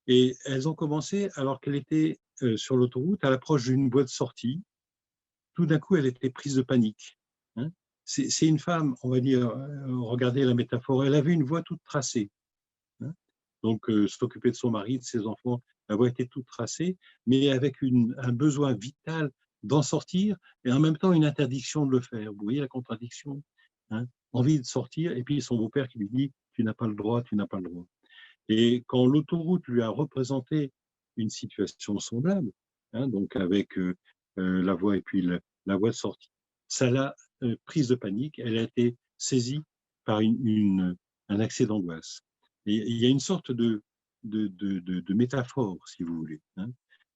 Et elles ont commencé alors qu'elle était sur l'autoroute à l'approche d'une voie de sortie. Tout d'un coup, elle était prise de panique. Hein. C'est une femme, on va dire, regardez la métaphore, elle avait une voie toute tracée. Hein. Donc, s'occuper de son mari, de ses enfants, la voie était toute tracée, mais avec un besoin vital d'en sortir et en même temps une interdiction de le faire. Vous voyez la contradiction, hein. Envie de sortir et puis son beau-père qui lui dit « tu n'as pas le droit, tu n'as pas le droit ». Et quand l'autoroute lui a représenté une situation semblable, hein, donc avec la voie et puis la voie de sortie, ça l'a prise de panique, elle a été saisie par un accès d'angoisse. Et il y a une sorte de métaphore, si vous voulez, hein,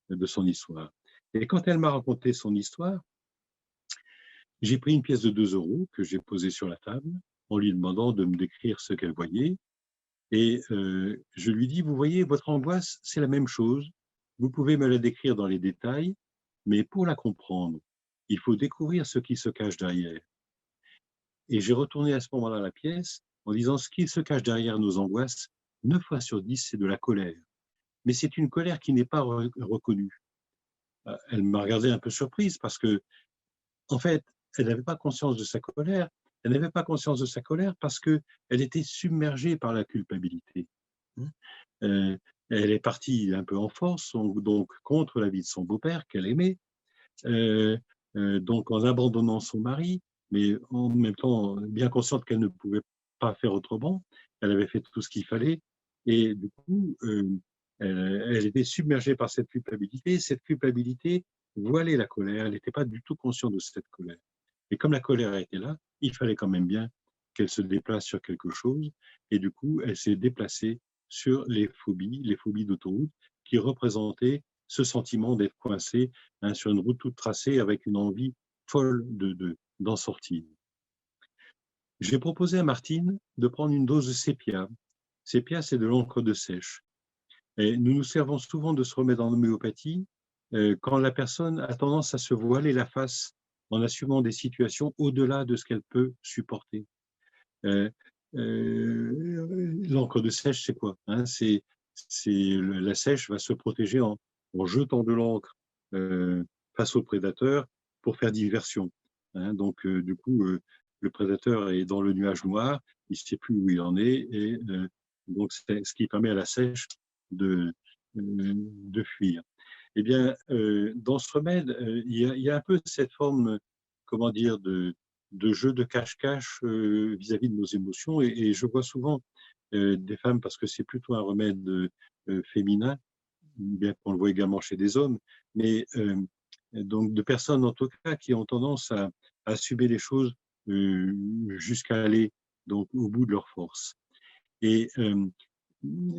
de son histoire. Et quand elle m'a raconté son histoire, j'ai pris une pièce de 2 € que j'ai posée sur la table en lui demandant de me décrire ce qu'elle voyait. Et je lui dis, vous voyez, votre angoisse, c'est la même chose. Vous pouvez me la décrire dans les détails, mais pour la comprendre, il faut découvrir ce qui se cache derrière. Et j'ai retourné à ce moment-là la pièce en disant, ce qui se cache derrière nos angoisses, 9 fois sur 10, c'est de la colère. Mais c'est une colère qui n'est pas reconnue. Elle m'a regardé un peu surprise parce que, en fait, elle n'avait pas conscience de sa colère. Elle n'avait pas conscience de sa colère parce qu'elle était submergée par la culpabilité. Euh, elle est partie un peu en force, donc contre l'avis de son beau-père qu'elle aimait, donc en abandonnant son mari, mais en même temps bien consciente qu'elle ne pouvait pas faire autrement. Elle avait fait tout ce qu'il fallait et du coup, elle était submergée par cette culpabilité. Cette culpabilité voilait la colère. Elle n'était pas du tout consciente de cette colère. Et comme la colère était là, il fallait quand même bien qu'elle se déplace sur quelque chose. Et du coup, elle s'est déplacée sur les phobies d'autoroute, qui représentaient ce sentiment d'être coincé sur une route toute tracée avec une envie folle d'en sortir. J'ai proposé à Martine de prendre une dose de sépia. Sépia, c'est de l'encre de sèche. Et nous nous servons souvent de ce remède en homéopathie quand la personne a tendance à se voiler la face en assumant des situations au-delà de ce qu'elle peut supporter. Euh, L'encre de sèche, c'est quoi, hein? La sèche va se protéger en jetant de l'encre face au prédateur pour faire diversion. Hein? Donc, du coup, le prédateur est dans le nuage noir, il ne sait plus où il en est, et donc c'est ce qui permet à la sèche de fuir. Eh bien, dans ce remède, il y a un peu cette forme, comment dire, de jeu de cache-cache vis-à-vis de nos émotions. Et je vois souvent des femmes, parce que c'est plutôt un remède féminin, bien qu'on le voit également chez des hommes, mais donc de personnes en tout cas qui ont tendance à assumer les choses jusqu'à aller donc au bout de leur force. Et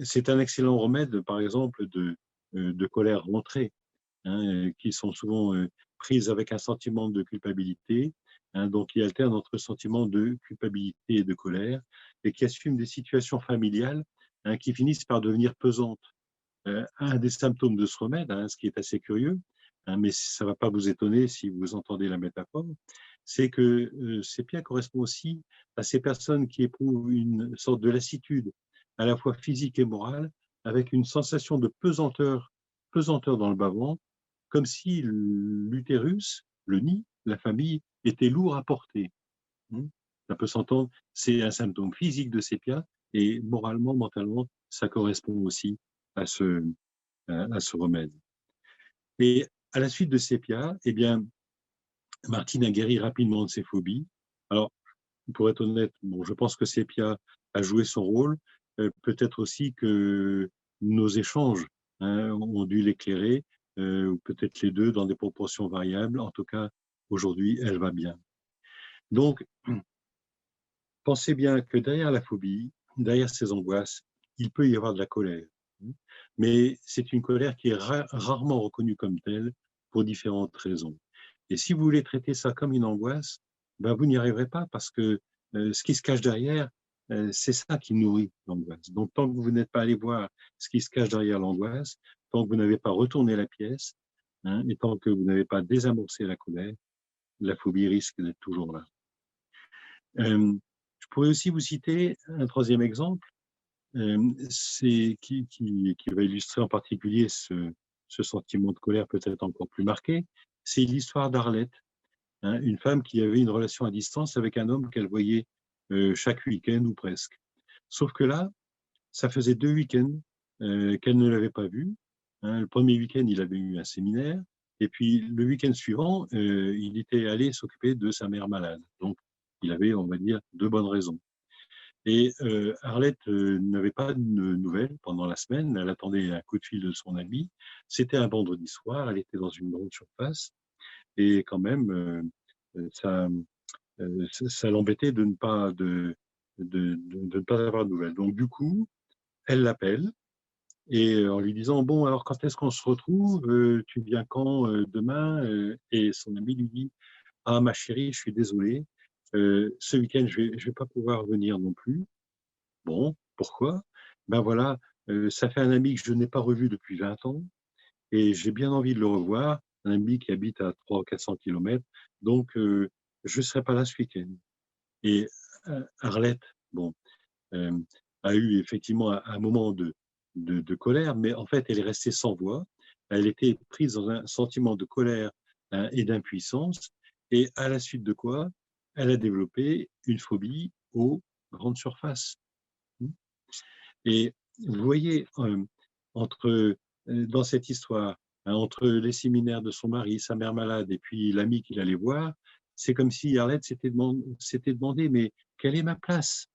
c'est un excellent remède, par exemple, de colère rentrée, hein, qui sont souvent prises avec un sentiment de culpabilité, hein, donc qui alternent entre sentiment de culpabilité et de colère, et qui assument des situations familiales hein, qui finissent par devenir pesantes. Un des symptômes de ce remède, hein, ce qui est assez curieux, hein, mais ça ne va pas vous étonner si vous entendez la métaphore, c'est que sépia correspond aussi à ces personnes qui éprouvent une sorte de lassitude, à la fois physique et morale, avec une sensation de pesanteur dans le bas-ventre, comme si l'utérus, le nid, la famille, était lourd à porter. Ça peut s'entendre, c'est un symptôme physique de sépia, et moralement, mentalement, ça correspond aussi à ce remède. Et à la suite de sépia, eh bien, Martine a guéri rapidement de ses phobies. Alors, pour être honnête, bon, je pense que sépia a joué son rôle. Peut-être aussi que nos échanges hein, ont dû l'éclairer, ou peut-être les deux dans des proportions variables. En tout cas, aujourd'hui, elle va bien. Donc, pensez bien que derrière la phobie, derrière ces angoisses, il peut y avoir de la colère. Mais c'est une colère qui est rarement reconnue comme telle pour différentes raisons. Et si vous voulez traiter ça comme une angoisse, ben vous n'y arriverez pas parce que ce qui se cache derrière, c'est ça qui nourrit l'angoisse. Donc tant que vous n'êtes pas allé voir ce qui se cache derrière l'angoisse, tant que vous n'avez pas retourné la pièce, hein, et tant que vous n'avez pas désamorcé la colère, la phobie risque d'être toujours là. Je pourrais aussi vous citer un troisième exemple, qui va illustrer en particulier ce sentiment de colère peut-être encore plus marqué, c'est l'histoire d'Arlette, hein, une femme qui avait une relation à distance avec un homme qu'elle voyait chaque week-end ou presque. Sauf que là, ça faisait 2 week-ends qu'elle ne l'avait pas vu. Hein. Le premier week-end, il avait eu un séminaire, et puis le week-end suivant, il était allé s'occuper de sa mère malade. Donc, il avait, on va dire, 2 bonnes raisons. Et Arlette n'avait pas de nouvelles pendant la semaine. Elle attendait un coup de fil de son ami. C'était un vendredi soir. Elle était dans une grande surface. Et quand même, ça l'embêtait de ne pas avoir de nouvelles. Donc, du coup, elle l'appelle et en lui disant, bon, alors quand est-ce qu'on se retrouve? Tu viens quand? Demain? Et son ami lui dit, ah, ma chérie, je suis désolé. Ce week-end, je vais pas pouvoir venir non plus. Bon, pourquoi? Ben voilà, ça fait un ami que je n'ai pas revu depuis 20 ans et j'ai bien envie de le revoir, un ami qui habite à 300 ou 400 kilomètres, donc je ne serai pas là ce week-end. Et Arlette, bon, euh, a eu effectivement un moment de colère, mais en fait, elle est restée sans voix. Elle était prise dans un sentiment de colère hein, et d'impuissance, et à la suite de quoi, elle a développé une phobie aux grandes surfaces. Et vous voyez, dans cette histoire, hein, entre les séminaires de son mari, sa mère malade, et puis l'ami qu'il allait voir, c'est comme si Arlette s'était demandé, mais quelle est ma place?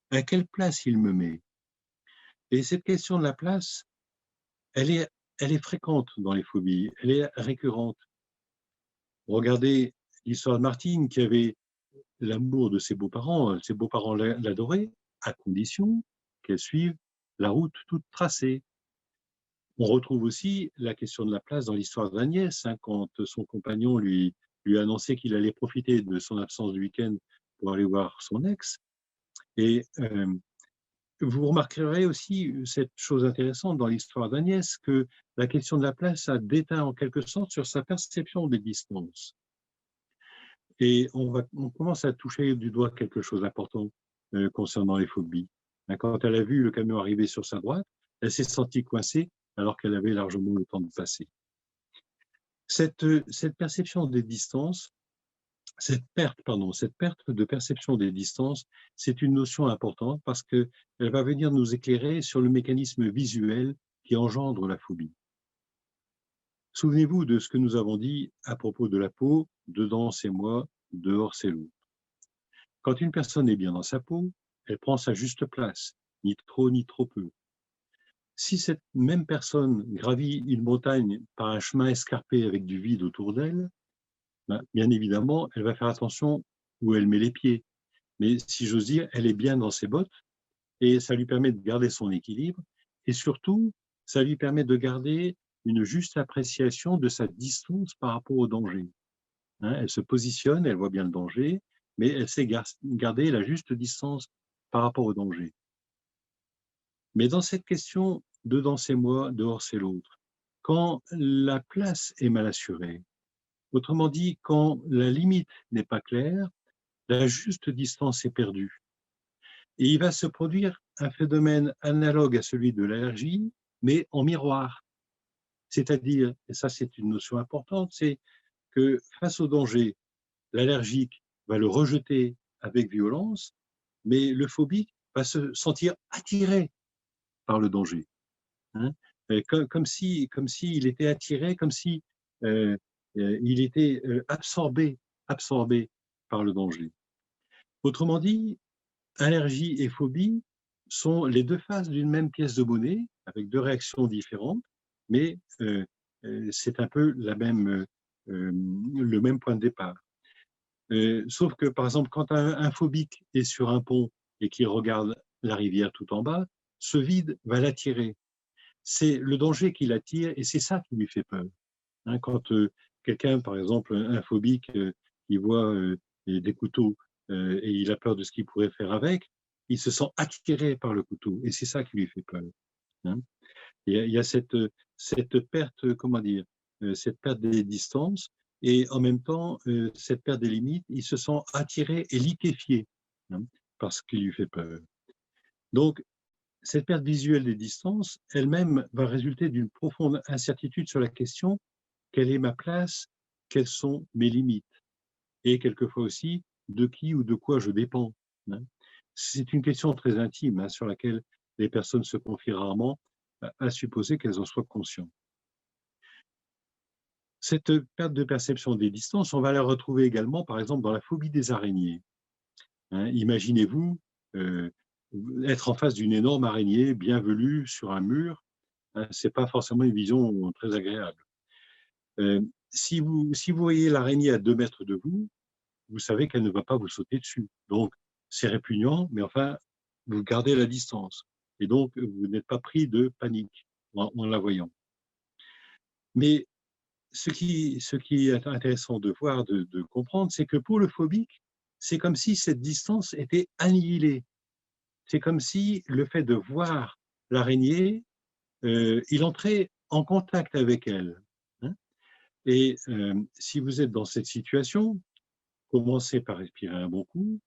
À quelle place il me met? Et cette question de la place, elle est fréquente dans les phobies, elle est récurrente. Regardez l'histoire de Martine qui avait l'amour de ses beaux-parents l'adoraient, à condition qu'elle suive la route toute tracée. On retrouve aussi la question de la place dans l'histoire d'Agnès, hein, quand son compagnon lui a annoncé qu'il allait profiter de son absence du week-end pour aller voir son ex. Et vous remarquerez aussi cette chose intéressante dans l'histoire d'Agnès, que la question de la place a déteint en quelque sorte sur sa perception des distances. Et on commence à toucher du doigt quelque chose d'important concernant les phobies. Quand elle a vu le camion arriver sur sa droite, elle s'est sentie coincée alors qu'elle avait largement le temps de passer. Cette perception des distances, cette perte de perception des distances, c'est une notion importante parce qu'elle va venir nous éclairer sur le mécanisme visuel qui engendre la phobie. Souvenez-vous de ce que nous avons dit à propos de la peau, dedans c'est moi, dehors c'est l'autre. Quand une personne est bien dans sa peau, elle prend sa juste place, ni trop ni trop peu. Si cette même personne gravit une montagne par un chemin escarpé avec du vide autour d'elle, bien évidemment, elle va faire attention où elle met les pieds. Mais si j'ose dire, elle est bien dans ses bottes et ça lui permet de garder son équilibre et surtout, ça lui permet de garder une juste appréciation de sa distance par rapport au danger. Elle se positionne, elle voit bien le danger, mais elle sait garder la juste distance par rapport au danger. Mais dans cette question, dedans c'est moi, dehors c'est l'autre, quand la place est mal assurée, autrement dit, quand la limite n'est pas claire, la juste distance est perdue. Et il va se produire un phénomène analogue à celui de l'allergie, mais en miroir. C'est-à-dire, et ça c'est une notion importante, c'est que face au danger, l'allergique va le rejeter avec violence, mais le phobique va se sentir attiré par le danger. Comme s'il était attiré, comme si il était absorbé par le danger. Autrement dit, allergie et phobie sont les deux faces d'une même pièce de monnaie, avec deux réactions différentes, mais c'est un peu le même point de départ. Sauf que, par exemple, quand un phobique est sur un pont et qu'il regarde la rivière tout en bas, ce vide va l'attirer. C'est le danger qui l'attire et c'est ça qui lui fait peur. Quand quelqu'un, par exemple, un phobique, il voit des couteaux et il a peur de ce qu'il pourrait faire avec, il se sent attiré par le couteau et c'est ça qui lui fait peur. Il y a cette perte, comment dire, cette perte des distances et en même temps, cette perte des limites, il se sent attiré et liquéfié par ce qui lui fait peur. Donc, cette perte visuelle des distances, elle-même, va résulter d'une profonde incertitude sur la question: quelle est ma place? Quelles sont mes limites? Et quelquefois aussi, de qui ou de quoi je dépends. C'est une question très intime sur laquelle les personnes se confient rarement, à supposer qu'elles en soient conscientes. Cette perte de perception des distances, on va la retrouver également, par exemple, dans la phobie des araignées. Imaginez-vous être en face d'une énorme araignée bien velue sur un mur. Ce n'est pas forcément une vision très agréable. Si vous voyez l'araignée à 2 mètres de vous, vous savez qu'elle ne va pas vous sauter dessus. Donc, c'est répugnant, mais enfin, vous gardez la distance. Et donc, vous n'êtes pas pris de panique en la voyant. Mais ce qui est intéressant de voir, de comprendre, c'est que pour le phobique, c'est comme si cette distance était annihilée. C'est comme si le fait de voir l'araignée, il entrait en contact avec elle. Et si vous êtes dans cette situation, commencez par respirer un bon coup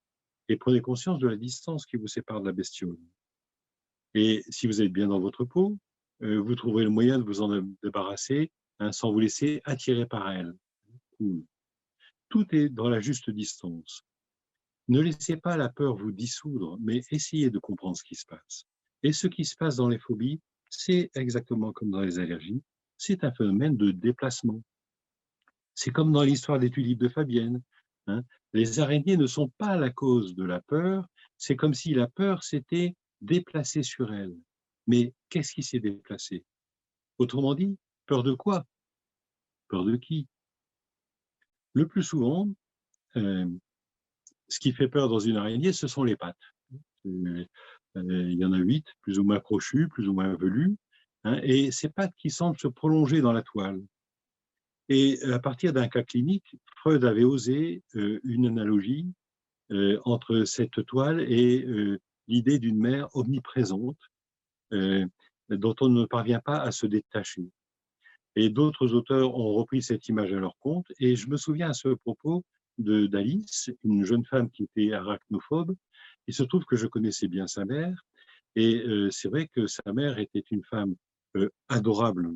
et prenez conscience de la distance qui vous sépare de la bestiole. Et si vous êtes bien dans votre peau, vous trouverez le moyen de vous en débarrasser sans vous laisser attirer par elle. Tout est dans la juste distance. Ne laissez pas la peur vous dissoudre, mais essayez de comprendre ce qui se passe. Et ce qui se passe dans les phobies, c'est exactement comme dans les allergies, c'est un phénomène de déplacement. C'est comme dans l'histoire des tulipes de Fabienne. Les araignées ne sont pas la cause de la peur, c'est comme si la peur s'était déplacée sur elles. Mais qu'est-ce qui s'est déplacé? Autrement dit, peur de quoi? Peur de qui? Le plus souvent, ce qui fait peur dans une araignée, ce sont les pattes. Il y en a 8, plus ou moins crochues, plus ou moins velues, hein, et ces pattes qui semblent se prolonger dans la toile. Et à partir d'un cas clinique, Freud avait osé une analogie entre cette toile et l'idée d'une mère omniprésente dont on ne parvient pas à se détacher. Et d'autres auteurs ont repris cette image à leur compte. Et je me souviens à ce propos d'Alice, une jeune femme qui était arachnophobe. Il se trouve que je connaissais bien sa mère. Et c'est vrai que sa mère était une femme adorable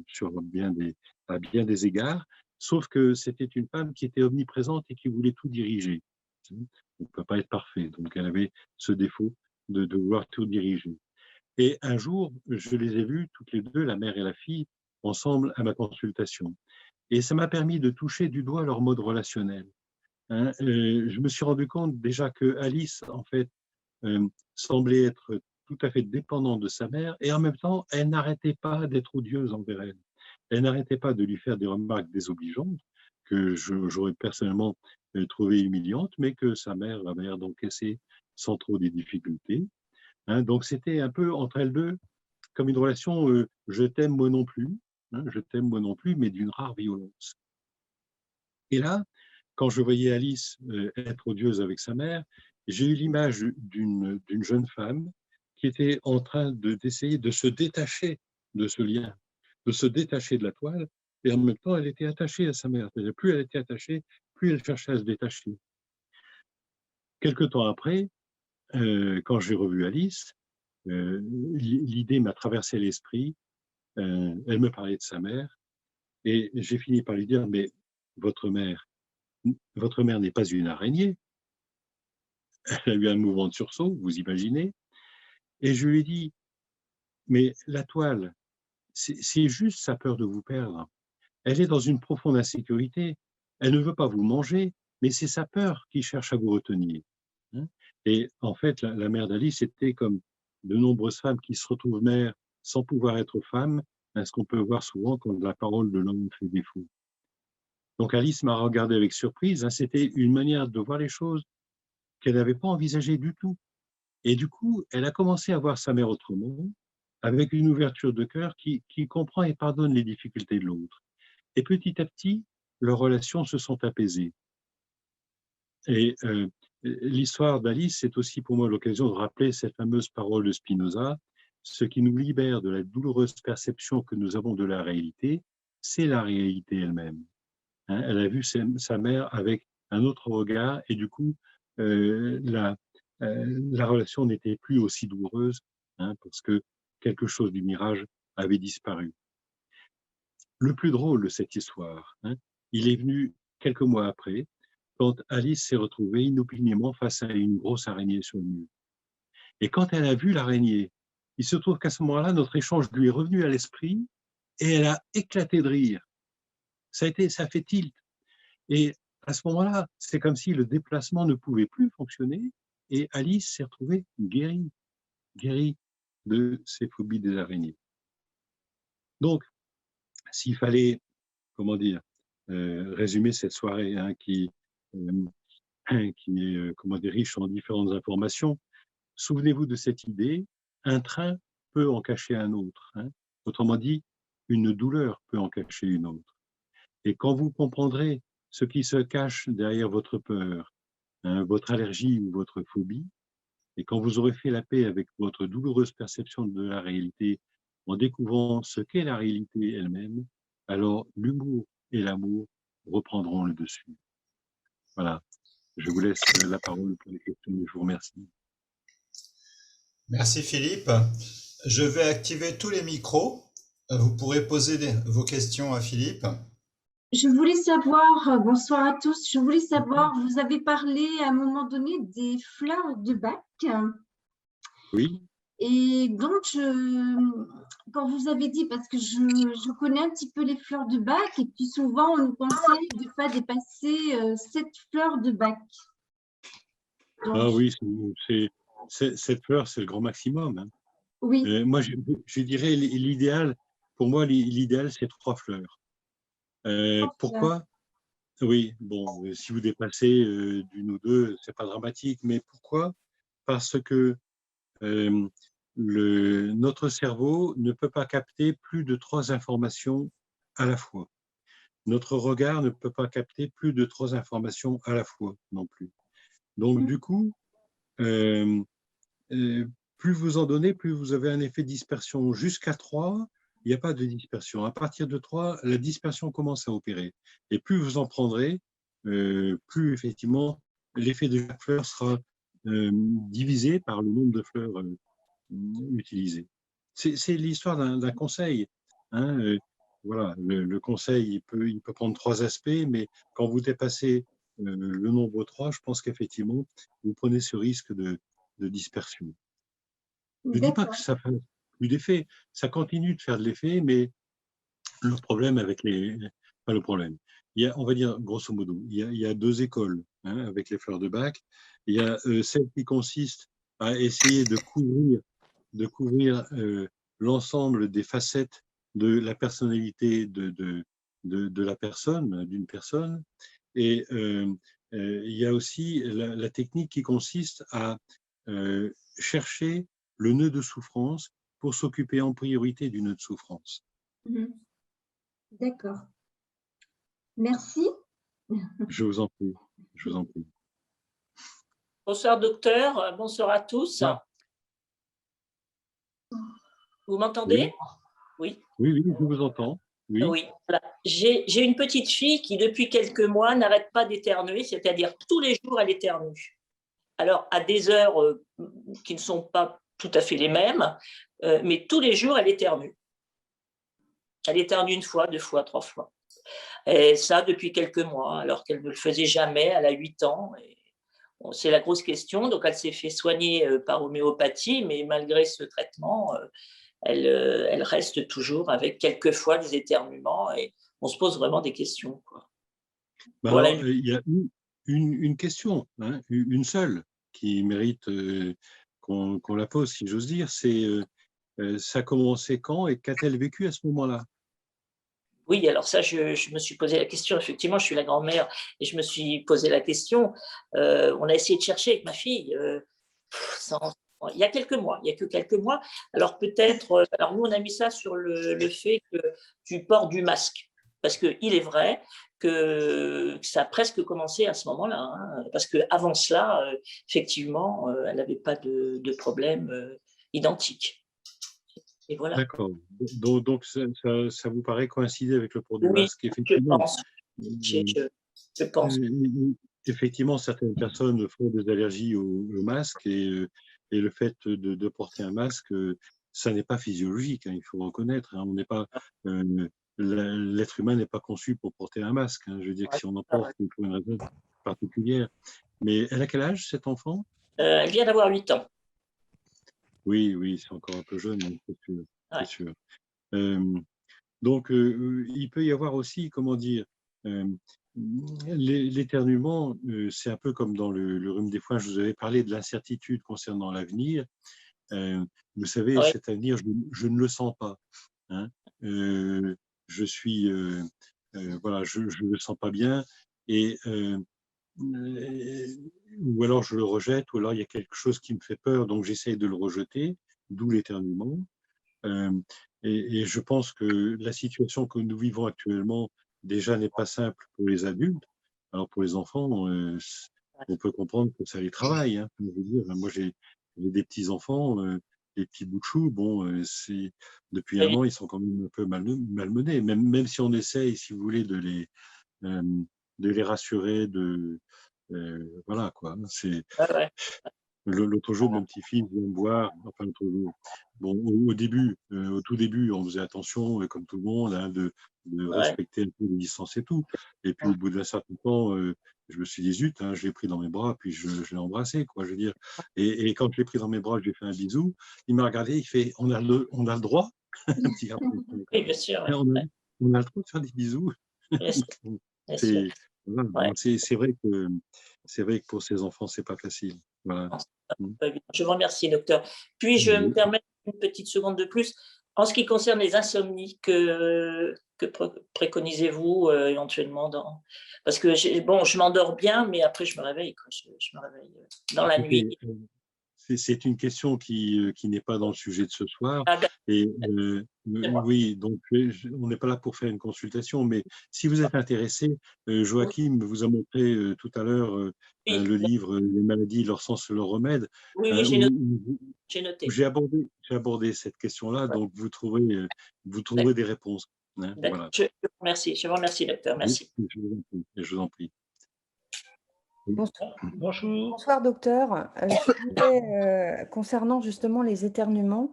à bien des égards, sauf que c'était une femme qui était omniprésente et qui voulait tout diriger. On ne peut pas être parfait, donc elle avait ce défaut de vouloir tout diriger. Et un jour, je les ai vues toutes les deux, la mère et la fille, ensemble à ma consultation. Et ça m'a permis de toucher du doigt leur mode relationnel. Hein. Je me suis rendu compte déjà que Alice, en fait, semblait être tout à fait dépendante de sa mère et en même temps, elle n'arrêtait pas d'être odieuse envers elle. Elle n'arrêtait pas de lui faire des remarques désobligeantes que j'aurais personnellement trouvé humiliantes, mais que sa mère avait l'air d'encaisser sans trop de difficultés. Hein. Donc c'était un peu entre elles deux comme une relation je t'aime moi non plus, hein, je t'aime moi non plus, mais d'une rare violence. Et là, quand je voyais Alice être odieuse avec sa mère, j'ai eu l'image d'une jeune femme qui était en train d'essayer de se détacher de ce lien, de se détacher de la toile, et en même temps, elle était attachée à sa mère. Plus elle était attachée, plus elle cherchait à se détacher. Quelque temps après, quand j'ai revu Alice, l'idée m'a traversé l'esprit. Elle me parlait de sa mère, et j'ai fini par lui dire, mais votre mère, votre mère n'est pas une araignée. Elle a eu un mouvement de sursaut, vous imaginez. Et je lui ai dit, mais la toile, c'est juste sa peur de vous perdre. Elle est dans une profonde insécurité. Elle ne veut pas vous manger, mais c'est sa peur qui cherche à vous retenir. Hein. Et en fait, la mère d'Alice était comme de nombreuses femmes qui se retrouvent mères sans pouvoir être femmes, hein, ce qu'on peut voir souvent quand la parole de l'homme fait défaut. Donc Alice m'a regardé avec surprise. Hein, c'était une manière de voir les choses qu'elle n'avait pas envisagée du tout. Et du coup, elle a commencé à voir sa mère autrement, avec une ouverture de cœur qui comprend et pardonne les difficultés de l'autre. Et petit à petit, leurs relations se sont apaisées. Et l'histoire d'Alice, c'est aussi pour moi l'occasion de rappeler cette fameuse parole de Spinoza: ce qui nous libère de la douloureuse perception que nous avons de la réalité, c'est la réalité elle-même. Hein, elle a vu sa mère avec un autre regard et du coup, la relation n'était plus aussi douloureuse, hein, parce que quelque chose du mirage avait disparu. Le plus drôle de cette histoire, hein, il est venu quelques mois après, quand Alice s'est retrouvée inopinément face à une grosse araignée sur le mur. Et quand elle a vu l'araignée, il se trouve qu'à ce moment-là, notre échange lui est revenu à l'esprit et elle a éclaté de rire. Ça fait tilt. Et à ce moment-là, c'est comme si le déplacement ne pouvait plus fonctionner et Alice s'est retrouvée guérie de ses phobies des araignées. Donc, s'il fallait, comment dire, résumer cette soirée, hein, qui est comment dire, riche en différentes informations, souvenez-vous de cette idée: un train peut en cacher un autre. Hein. Autrement dit, une douleur peut en cacher une autre. Et quand vous comprendrez ce qui se cache derrière votre peur, hein, votre allergie ou votre phobie, et quand vous aurez fait la paix avec votre douloureuse perception de la réalité en découvrant ce qu'est la réalité elle-même, alors l'humour et l'amour reprendront le dessus. Voilà, je vous laisse la parole pour les questions et je vous remercie. Merci Philippe. Je vais activer tous les micros. Vous pourrez poser vos questions à Philippe. Je voulais savoir, bonsoir à tous, je voulais savoir, vous avez parlé à un moment donné des fleurs de Bach. Oui. Et donc, quand vous avez dit, parce que je connais un petit peu les fleurs de Bach, et puis souvent on nous conseille de ne pas dépasser 7 fleurs de Bach. Donc, ah oui, cette fleur, c'est le grand maximum. Hein. Oui. Moi, je dirais l'idéal pour moi, l'idéal, c'est 3 fleurs. Pourquoi? Oui, bon, si vous dépassez d'une ou deux, c'est pas dramatique, mais pourquoi? Parce que notre cerveau ne peut pas capter plus de 3 informations à la fois. Notre regard ne peut pas capter plus de 3 informations à la fois non plus. Donc, du coup, euh, plus vous en donnez, plus vous avez un effet de dispersion. Jusqu'à 3, il n'y a pas de dispersion. À partir de 3, la dispersion commence à opérer. Et plus vous en prendrez, plus effectivement l'effet de chaque fleur sera divisé par le nombre de fleurs utilisées. C'est l'histoire d'un conseil. Hein, voilà, le conseil, il peut prendre 3 aspects, mais quand vous dépassez le nombre 3, je pense qu'effectivement, vous prenez ce risque de dispersion. Je ne dis pas que ça fait plus d'effet, ça continue de faire de l'effet, mais le problème avec pas le problème. Il y a, on va dire, grosso modo, il y a 2 écoles avec les fleurs de bac. Il y a celle qui consiste à essayer de couvrir l'ensemble des facettes de la personnalité de la personne, d'une personne. Et il y a aussi la technique qui consiste à chercher le nœud de souffrance pour s'occuper en priorité du nœud de souffrance. D'accord. Merci. Je vous en prie. Je vous en prie. Bonsoir docteur, bonsoir à tous. Ah. Vous m'entendez? Oui. Oui, je vous entends. Oui. Oui. Voilà. J'ai une petite fille qui, depuis quelques mois, n'arrête pas d'éternuer, c'est-à-dire tous les jours, elle éternue. Alors, à des heures qui ne sont pas tout à fait les mêmes, mais tous les jours, elle éternue. Elle éternue 1 fois, 2 fois, 3 fois. Et ça, depuis quelques mois, alors qu'elle ne le faisait jamais, elle a 8 ans. Et bon, c'est la grosse question. Donc, elle s'est fait soigner par homéopathie, mais malgré ce traitement, elle reste toujours avec quelquefois des éternuements et on se pose vraiment des questions, quoi. Ben Voilà. alors, il y a une question, une seule, qui mérite qu'on la pose, si j'ose dire, c'est ça a commencé quand et qu'a-t-elle vécu à ce moment-là? Oui, alors ça, je me suis posé la question. Effectivement, je suis la grand-mère et je me suis posé la question. On a essayé de chercher avec ma fille. Il y a quelques mois, il n'y a que quelques mois. Alors peut-être, alors nous, on a mis ça sur le fait que tu portes du masque. Parce qu'il est vrai que ça a presque commencé à ce moment-là. Hein, parce qu'avant cela, effectivement, elle n'avait pas de problème identique. Et voilà. D'accord. Donc ça vous paraît coïncider avec le port du Oui, masque, effectivement. Je pense. Effectivement, certaines personnes font des allergies au masque et le fait de porter un masque, ça n'est pas physiologique, il faut reconnaître. On n'est pas, l'être humain n'est pas conçu pour porter un masque. Je veux dire que si on en porte, c'est pour une raison particulière. Mais elle a quel âge, cet enfant? Elle vient d'avoir 8 ans. Oui, c'est encore un peu jeune, c'est sûr. Ouais. C'est sûr. Donc, il peut y avoir aussi, comment dire, l'éternuement, c'est un peu comme dans le rhume des foins. Je vous avais parlé de l'incertitude concernant l'avenir. Vous savez, Ouais. cet avenir, je ne le sens pas. Je suis, voilà, je ne le sens pas bien. Et ou alors je le rejette, ou alors il y a quelque chose qui me fait peur, donc j'essaye de le rejeter, d'où l'éternuement. Et je pense que la situation que nous vivons actuellement déjà n'est pas simple pour les adultes. Alors pour les enfants, on peut comprendre que ça les travaille. Je veux dire, moi j'ai des petits enfants, des petits bouts de chou. Bon, c'est depuis 1 an, ils sont quand même un peu malmenés. Même si on essaye, si vous voulez, de les rassurer, voilà quoi. C'est Ouais. l'autre jour, mon petit-fils vient me voir, enfin l'autre jour. Bon, au début, au tout début, on faisait attention, comme tout le monde, de respecter un peu les distances et tout. Et puis au bout d'un certain temps, je me suis dit zut, je l'ai pris dans mes bras, puis je l'ai embrassé, quoi, je veux dire. Et quand je l'ai pris dans mes bras, je lui ai fait un bisou. Il m'a regardé, il fait, on a le droit, un petit garçon. Oui, bien sûr. Ouais. On a le droit de faire des bisous. Bien sûr. Bien sûr. Voilà, Ouais. c'est vrai que pour ces enfants, c'est pas facile. Voilà. Je vous remercie, docteur. Puis-je me permettre une petite seconde de plus? En ce qui concerne les insomnies, que préconisez-vous éventuellement parce que je m'endors bien, mais après je me réveille, quoi. Je me réveille dans la nuit. Écoutez, c'est une question qui n'est pas dans le sujet de ce soir. Ah, Et moi. oui, donc on n'est pas là pour faire une consultation, mais si vous êtes intéressé, Joachim vous a montré tout à l'heure Oui, le livre Les maladies, leur sens et leur remède, oui, oui, où j'ai noté. j'ai abordé cette question-là, Ouais. donc vous trouverez des réponses. Hein, D'accord. voilà. Je vous remercie, docteur. Merci. Je vous en prie. Oui. Bonjour. Bonsoir, docteur. Je voulais, concernant justement les éternuements,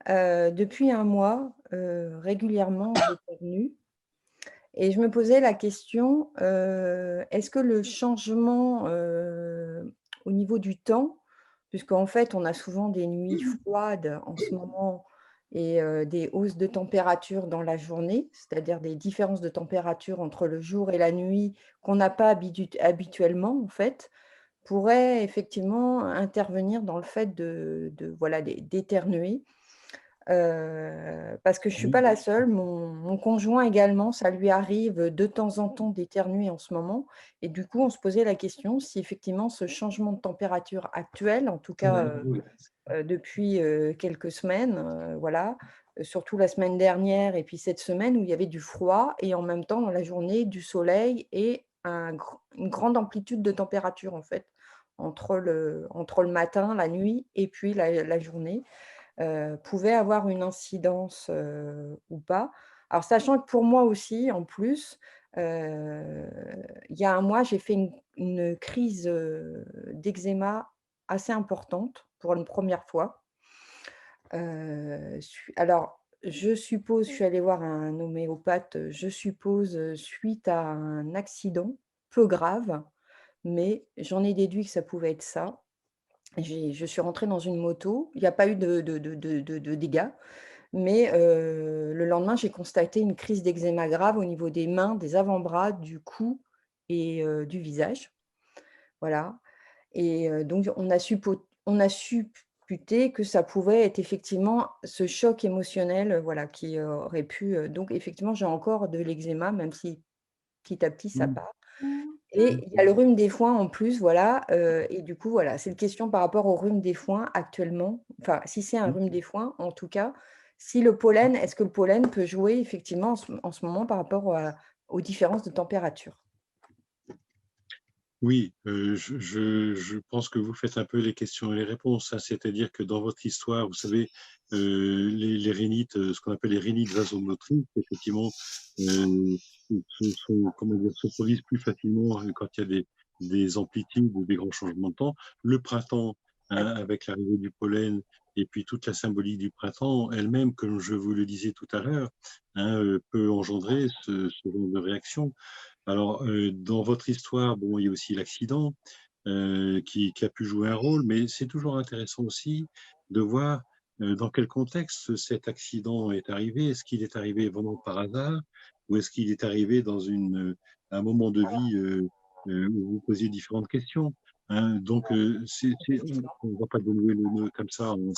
depuis un mois, régulièrement, j'éternue. Et je me posais la question, est-ce que le changement au niveau du temps, puisqu'en fait, on a souvent des nuits froides en ce moment et des hausses de température dans la journée, c'est-à-dire des différences de température entre le jour et la nuit qu'on n'a pas habituellement, en fait, pourrait effectivement intervenir dans le fait voilà, d'éternuer. Parce que je ne suis pas la seule, mon conjoint également, ça lui arrive de temps en temps d'éternuer en ce moment. Et du coup, on se posait la question si effectivement ce changement de température actuel, en tout cas depuis quelques semaines, voilà, surtout la semaine dernière et puis cette semaine où il y avait du froid et en même temps dans la journée du soleil et une grande amplitude de température en fait entre le matin, la nuit et puis la journée. Pouvait avoir une incidence ou pas. Alors, sachant que pour moi aussi, en plus, il y a un mois, j'ai fait une crise d'eczéma assez importante pour une première fois. Alors, je suppose, je suis allée voir un homéopathe, je suppose, suite à un accident peu grave, mais j'en ai déduit que ça pouvait être ça. Je suis rentrée dans une moto, il n'y a pas eu de dégâts, mais le lendemain, j'ai constaté une crise d'eczéma grave au niveau des mains, des avant-bras, du cou et du visage. Voilà. Et donc on a supputé que ça pouvait être effectivement ce choc émotionnel, voilà, qui aurait pu, donc effectivement, j'ai encore de l'eczéma, même si petit à petit ça part. Et il y a le rhume des foins en plus, voilà, et du coup, voilà, c'est une question par rapport au rhume des foins actuellement. Enfin, si c'est un rhume des foins, en tout cas, si le pollen, est-ce que le pollen peut jouer effectivement en ce moment par rapport aux différences de température? Oui, je pense que vous faites un peu les questions et les réponses, hein. C'est-à-dire que dans votre histoire, vous savez, les rhinites, ce qu'on appelle les rhinites vasomotrices, effectivement, se produisent plus facilement quand il y a des amplitudes ou des grands changements de temps. Le printemps, hein, avec l'arrivée du pollen et puis toute la symbolique du printemps elle-même, comme je vous le disais tout à l'heure, hein, peut engendrer ce genre de réaction. Alors, dans votre histoire, bon, il y a aussi l'accident qui a pu jouer un rôle, mais c'est toujours intéressant aussi de voir dans quel contexte cet accident est arrivé. Est-ce qu'il est arrivé vraiment par hasard ou est-ce qu'il est arrivé dans un moment de vie où vous posiez différentes questions, hein. Donc, on ne va pas dénouer le nœud comme ça en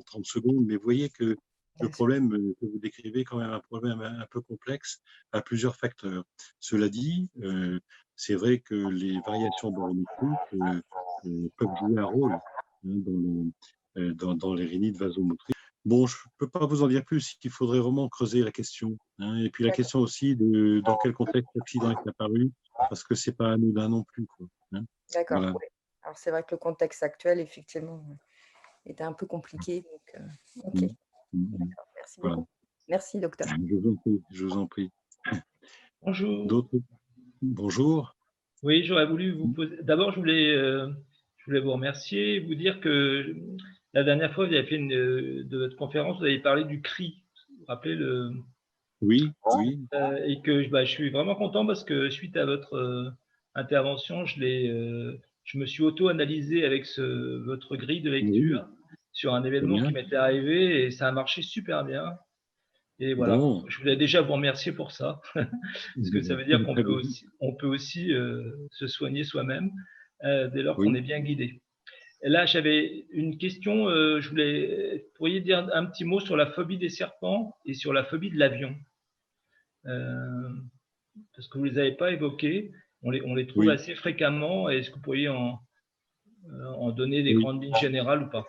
30 secondes, mais vous voyez que le problème que vous décrivez est quand même un problème un peu complexe à plusieurs facteurs. Cela dit, c'est vrai que les variations barométriques peuvent jouer un rôle, hein, dans les rhinites vasomotrices. Bon, je ne peux pas vous en dire plus, il faudrait vraiment creuser la question, hein. Et puis la question aussi de dans quel contexte l'accident est apparu, parce que ce n'est pas anodin non plus, quoi, hein. D'accord, Voilà. oui. Alors, c'est vrai que le contexte actuel, effectivement, était un peu compliqué. Donc, OK, Mm, mm, mm. merci Voilà. beaucoup. Merci, docteur. Je vous en prie, je vous en prie. Bonjour. D'autres? Bonjour. Oui, j'aurais voulu vous poser. D'abord, je voulais vous remercier et vous dire que la dernière fois, vous avez fait de votre conférence, vous avez parlé du cri. Vous vous rappelez Oui, oui. et que je suis vraiment content parce que suite à votre intervention, je me suis auto-analysé avec votre grille de lecture sur un événement bien. qui m'était arrivé et ça a marché super bien. Et voilà, Bon. je voulais déjà vous remercier pour ça, parce que ça veut dire qu'on peut aussi se soigner soi-même dès lors qu'on est bien guidé. Et là, j'avais une question. Pourriez dire un petit mot sur la phobie des serpents et sur la phobie de l'avion, parce que vous ne les avez pas évoqués. On les trouve Oui. assez fréquemment. Est-ce que vous pourriez en donner des Oui. grandes lignes générales ou pas?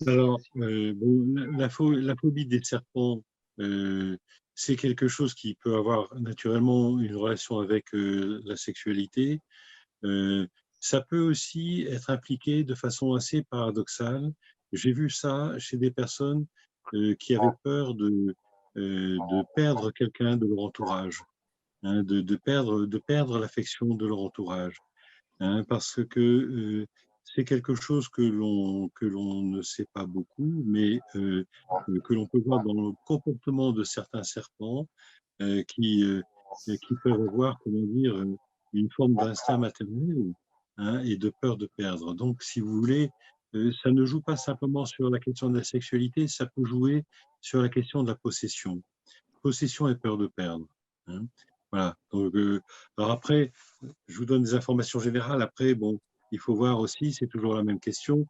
Alors, bon, la phobie des serpents, c'est quelque chose qui peut avoir naturellement une relation avec la sexualité. Ça peut aussi être impliqué de façon assez paradoxale. J'ai vu ça chez des personnes qui avaient peur de perdre quelqu'un de leur entourage, hein, de perdre l'affection de leur entourage, hein, parce que c'est quelque chose que l'on ne sait pas beaucoup, mais que l'on peut voir dans le comportement de certains serpents qui peuvent avoir, comment dire, une forme d'instinct maternel, hein, et de peur de perdre. Donc, si vous voulez, ça ne joue pas simplement sur la question de la sexualité, ça peut jouer sur la question de la possession. Possession et peur de perdre, hein. Voilà. Donc, alors après, je vous donne des informations générales. Après, bon, il faut voir aussi, c'est toujours la même question,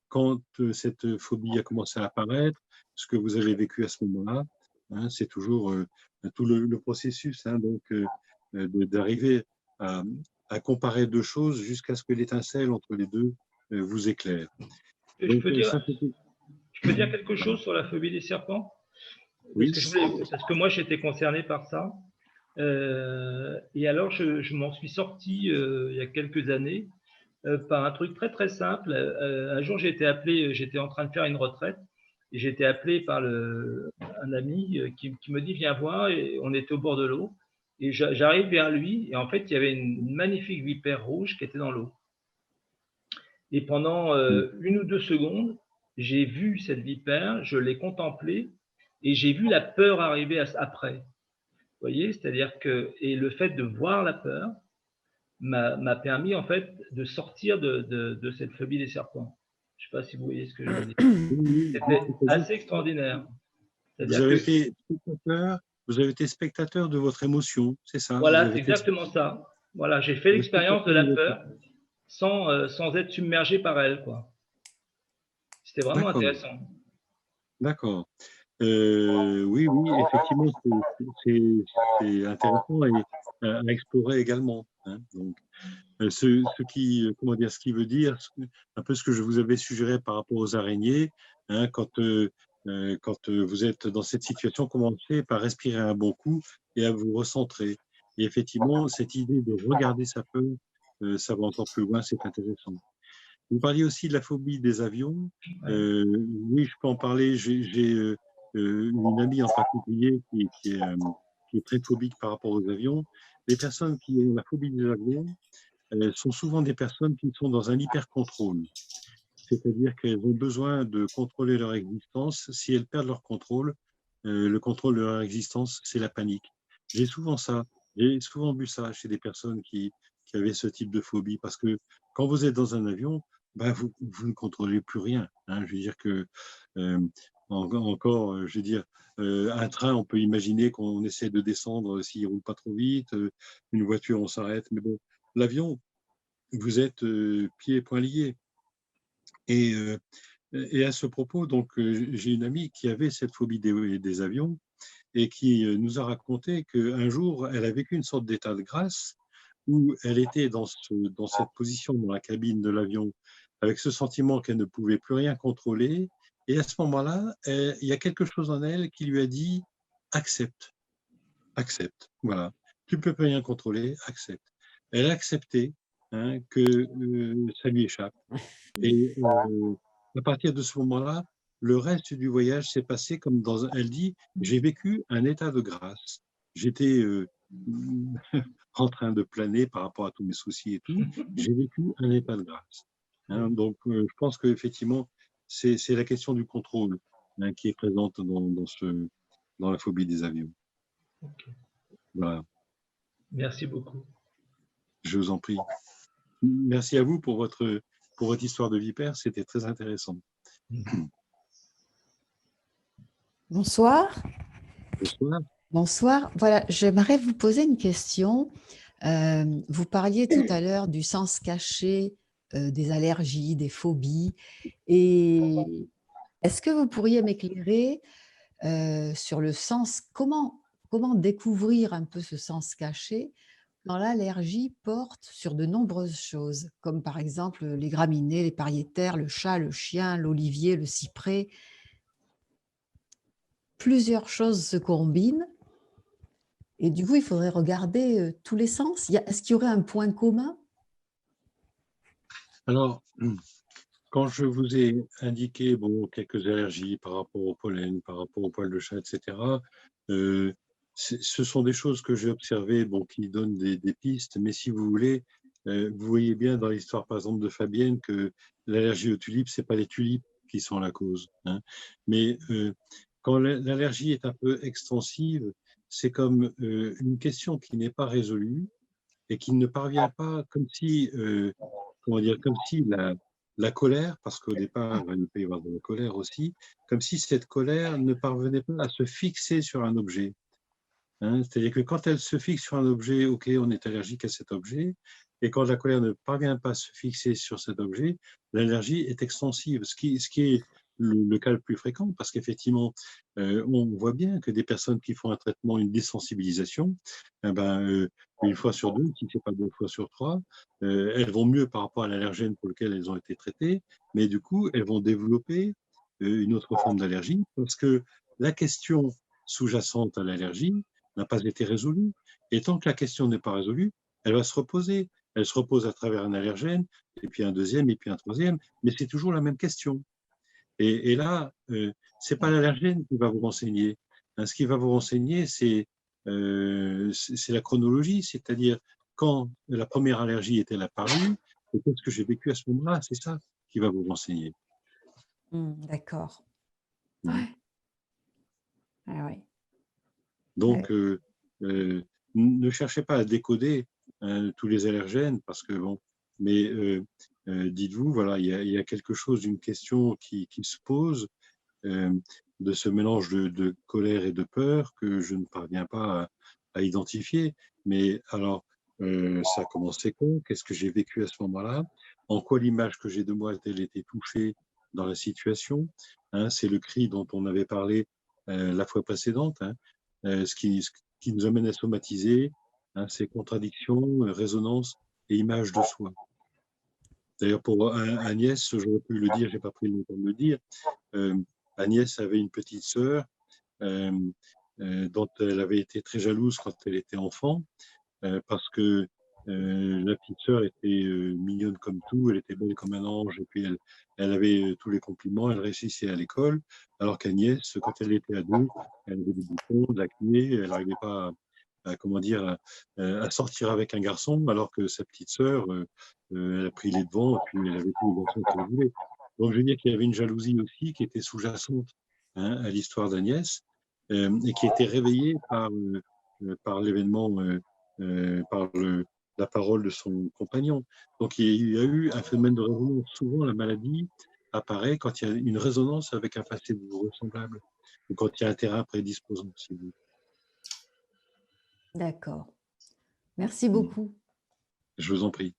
quand cette phobie a commencé à apparaître, ce que vous avez vécu à ce moment-là, hein, c'est toujours tout le processus, hein, donc d'arriver à comparer deux choses jusqu'à ce que l'étincelle entre les deux vous éclaire. Je Donc, peux dire ça, quelque chose sur la phobie des serpents? oui. Parce que moi, j'étais concerné par ça. Et alors, je m'en suis sorti il y a quelques années par un truc très très simple. Un jour, j'ai été appelé, j'étais en train de faire une retraite, et j'ai été appelé par un ami qui me dit viens voir, et on était au bord de l'eau. Et j'arrive vers lui, et en fait, il y avait une magnifique vipère rouge qui était dans l'eau. Et pendant 1 ou 2 secondes, j'ai vu cette vipère, je l'ai contemplée, et j'ai vu la peur arriver après. Vous voyez, c'est-à-dire que, et le fait de voir la peur m'a permis en fait de sortir de cette phobie des serpents. Je ne sais pas si vous voyez ce que je veux dire. C'était assez extraordinaire. Vous avez été spectateur de votre émotion, c'est ça? Voilà, c'est exactement ça. Voilà, j'ai fait l'expérience de la peur sans être submergé par elle, quoi. C'était vraiment intéressant. D'accord. Oui, effectivement, c'est intéressant et à explorer également, hein. Donc, ce qui veut dire, un peu ce que je vous avais suggéré par rapport aux araignées, hein, quand vous êtes dans cette situation, commencez par respirer un bon coup et à vous recentrer. Et effectivement, cette idée de regarder sa peur, ça va encore plus loin, c'est intéressant. Vous parliez aussi de la phobie des avions. Oui, je peux en parler. J'ai une amie en particulier qui est très phobique par rapport aux avions. Les personnes qui ont la phobie des avions sont souvent des personnes qui sont dans un hyper-contrôle. C'est-à-dire qu'elles ont besoin de contrôler leur existence. Si elles perdent leur contrôle, le contrôle de leur existence, c'est la panique. J'ai souvent vu ça chez des personnes qui avaient ce type de phobie, parce que quand vous êtes dans un avion, ben vous ne contrôlez plus rien, hein. Je veux dire que encore, je veux dire, un train, on peut imaginer qu'on essaie de descendre s'il roule pas trop vite, une voiture, on s'arrête, mais bon, l'avion, vous êtes pieds et poings liés. Et à ce propos, donc, j'ai une amie qui avait cette phobie des avions et qui nous a raconté qu'un jour, elle a vécu une sorte d'état de grâce où elle était dans cette position dans la cabine de l'avion, avec ce sentiment qu'elle ne pouvait plus rien contrôler. Et à ce moment-là, il y a quelque chose en elle qui lui a dit « accepte, accepte ». Voilà, tu ne peux plus rien contrôler, accepte. Elle a accepté, hein, que ça lui échappe. Et à partir de ce moment-là, le reste du voyage s'est passé comme elle dit, j'ai vécu un état de grâce. J'étais en train de planer par rapport à tous mes soucis et tout. J'ai vécu un état de grâce, hein. Donc, je pense qu'effectivement, c'est la question du contrôle, hein, qui est présente dans la phobie des avions. Okay. Voilà. Merci beaucoup. Je vous en prie. Merci à vous pour votre histoire de vipère, c'était très intéressant. Bonsoir. Bonsoir. Bonsoir. Voilà, j'aimerais vous poser une question. Vous parliez tout à l'heure du sens caché des allergies, des phobies. Et est-ce que vous pourriez m'éclairer sur le sens, comment découvrir un peu ce sens caché quand l'allergie porte sur de nombreuses choses, comme par exemple les graminées, les pariétaires, le chat, le chien, l'olivier, le cyprès. Plusieurs choses se combinent et du coup, il faudrait regarder tous les sens. Est-ce qu'il y aurait un point commun? Alors, quand je vous ai indiqué quelques allergies par rapport au pollen, par rapport au poil de chat, etc., ce sont des choses que j'ai observées qui donnent des pistes. Mais si vous voulez, vous voyez bien dans l'histoire, par exemple, de Fabienne, que l'allergie aux tulipes, ce n'est pas les tulipes qui sont la cause. Hein. Mais quand l'allergie est un peu extensive, c'est comme une question qui n'est pas résolue et qui ne parvient pas, comme si, comment dire, comme si la colère, parce qu'au départ, il peut y avoir de la colère aussi, comme si cette colère ne parvenait pas à se fixer sur un objet. Hein. C'est-à-dire que quand elle se fixe sur un objet, ok, on est allergique à cet objet, et quand la colère ne parvient pas à se fixer sur cet objet, l'allergie est extensive, ce qui est le cas le plus fréquent, parce qu'effectivement, on voit bien que des personnes qui font un traitement, une désensibilisation, une fois sur deux, si ce n'est pas deux fois sur trois, elles vont mieux par rapport à l'allergène pour lequel elles ont été traitées, mais du coup, elles vont développer une autre forme d'allergie, parce que la question sous-jacente à l'allergie n'a pas été résolue. Et tant que la question n'est pas résolue, elle va se reposer. Elle se repose à travers un allergène, et puis un deuxième, et puis un troisième, mais c'est toujours la même question. Et là, ce n'est pas l'allergène qui va vous renseigner. Hein, ce qui va vous renseigner, c'est la chronologie, c'est-à-dire quand la première allergie est-elle apparue, et qu'est-ce que j'ai vécu à ce moment-là, c'est ça qui va vous renseigner. D'accord. Mmh. Ouais. Ah ouais. Donc, ne cherchez pas à décoder tous les allergènes, parce que mais dites-vous, voilà, il y a quelque chose d'une question qui se pose, de ce mélange de colère et de peur que je ne parviens pas à identifier. Mais alors, ça a commencé quand? Qu'est-ce que j'ai vécu à ce moment-là? En quoi l'image que j'ai de moi a-t-elle été touchée dans la situation? Hein, c'est le cri dont on avait parlé la fois précédente, hein, ce qui nous amène à somatiser, hein, ces contradictions, résonances et images de soi. D'ailleurs, pour Agnès, j'aurais pu le dire, je n'ai pas pris le temps de le dire, Agnès avait une petite sœur dont elle avait été très jalouse quand elle était enfant, parce que la petite sœur était mignonne comme tout, elle était belle comme un ange, et puis elle avait tous les compliments, elle réussissait à l'école, alors qu'Agnès, quand elle était ado, elle avait des boutons, de l'acné, elle n'arrivait pas comment dire, à sortir avec un garçon, alors que sa petite sœur, elle a pris les devants, et puis elle avait tous les garçons qu'elle voulait. Donc je veux dire qu'il y avait une jalousie aussi qui était sous-jacente, hein, à l'histoire d'Agnès, et qui était réveillée par l'événement, par la parole de son compagnon. Donc il y a eu un phénomène de résonance. Souvent, la maladie apparaît quand il y a une résonance avec un passé vraisemblable, ou quand il y a un terrain prédisposant, si vous voulez. D'accord. Merci beaucoup. Je vous en prie.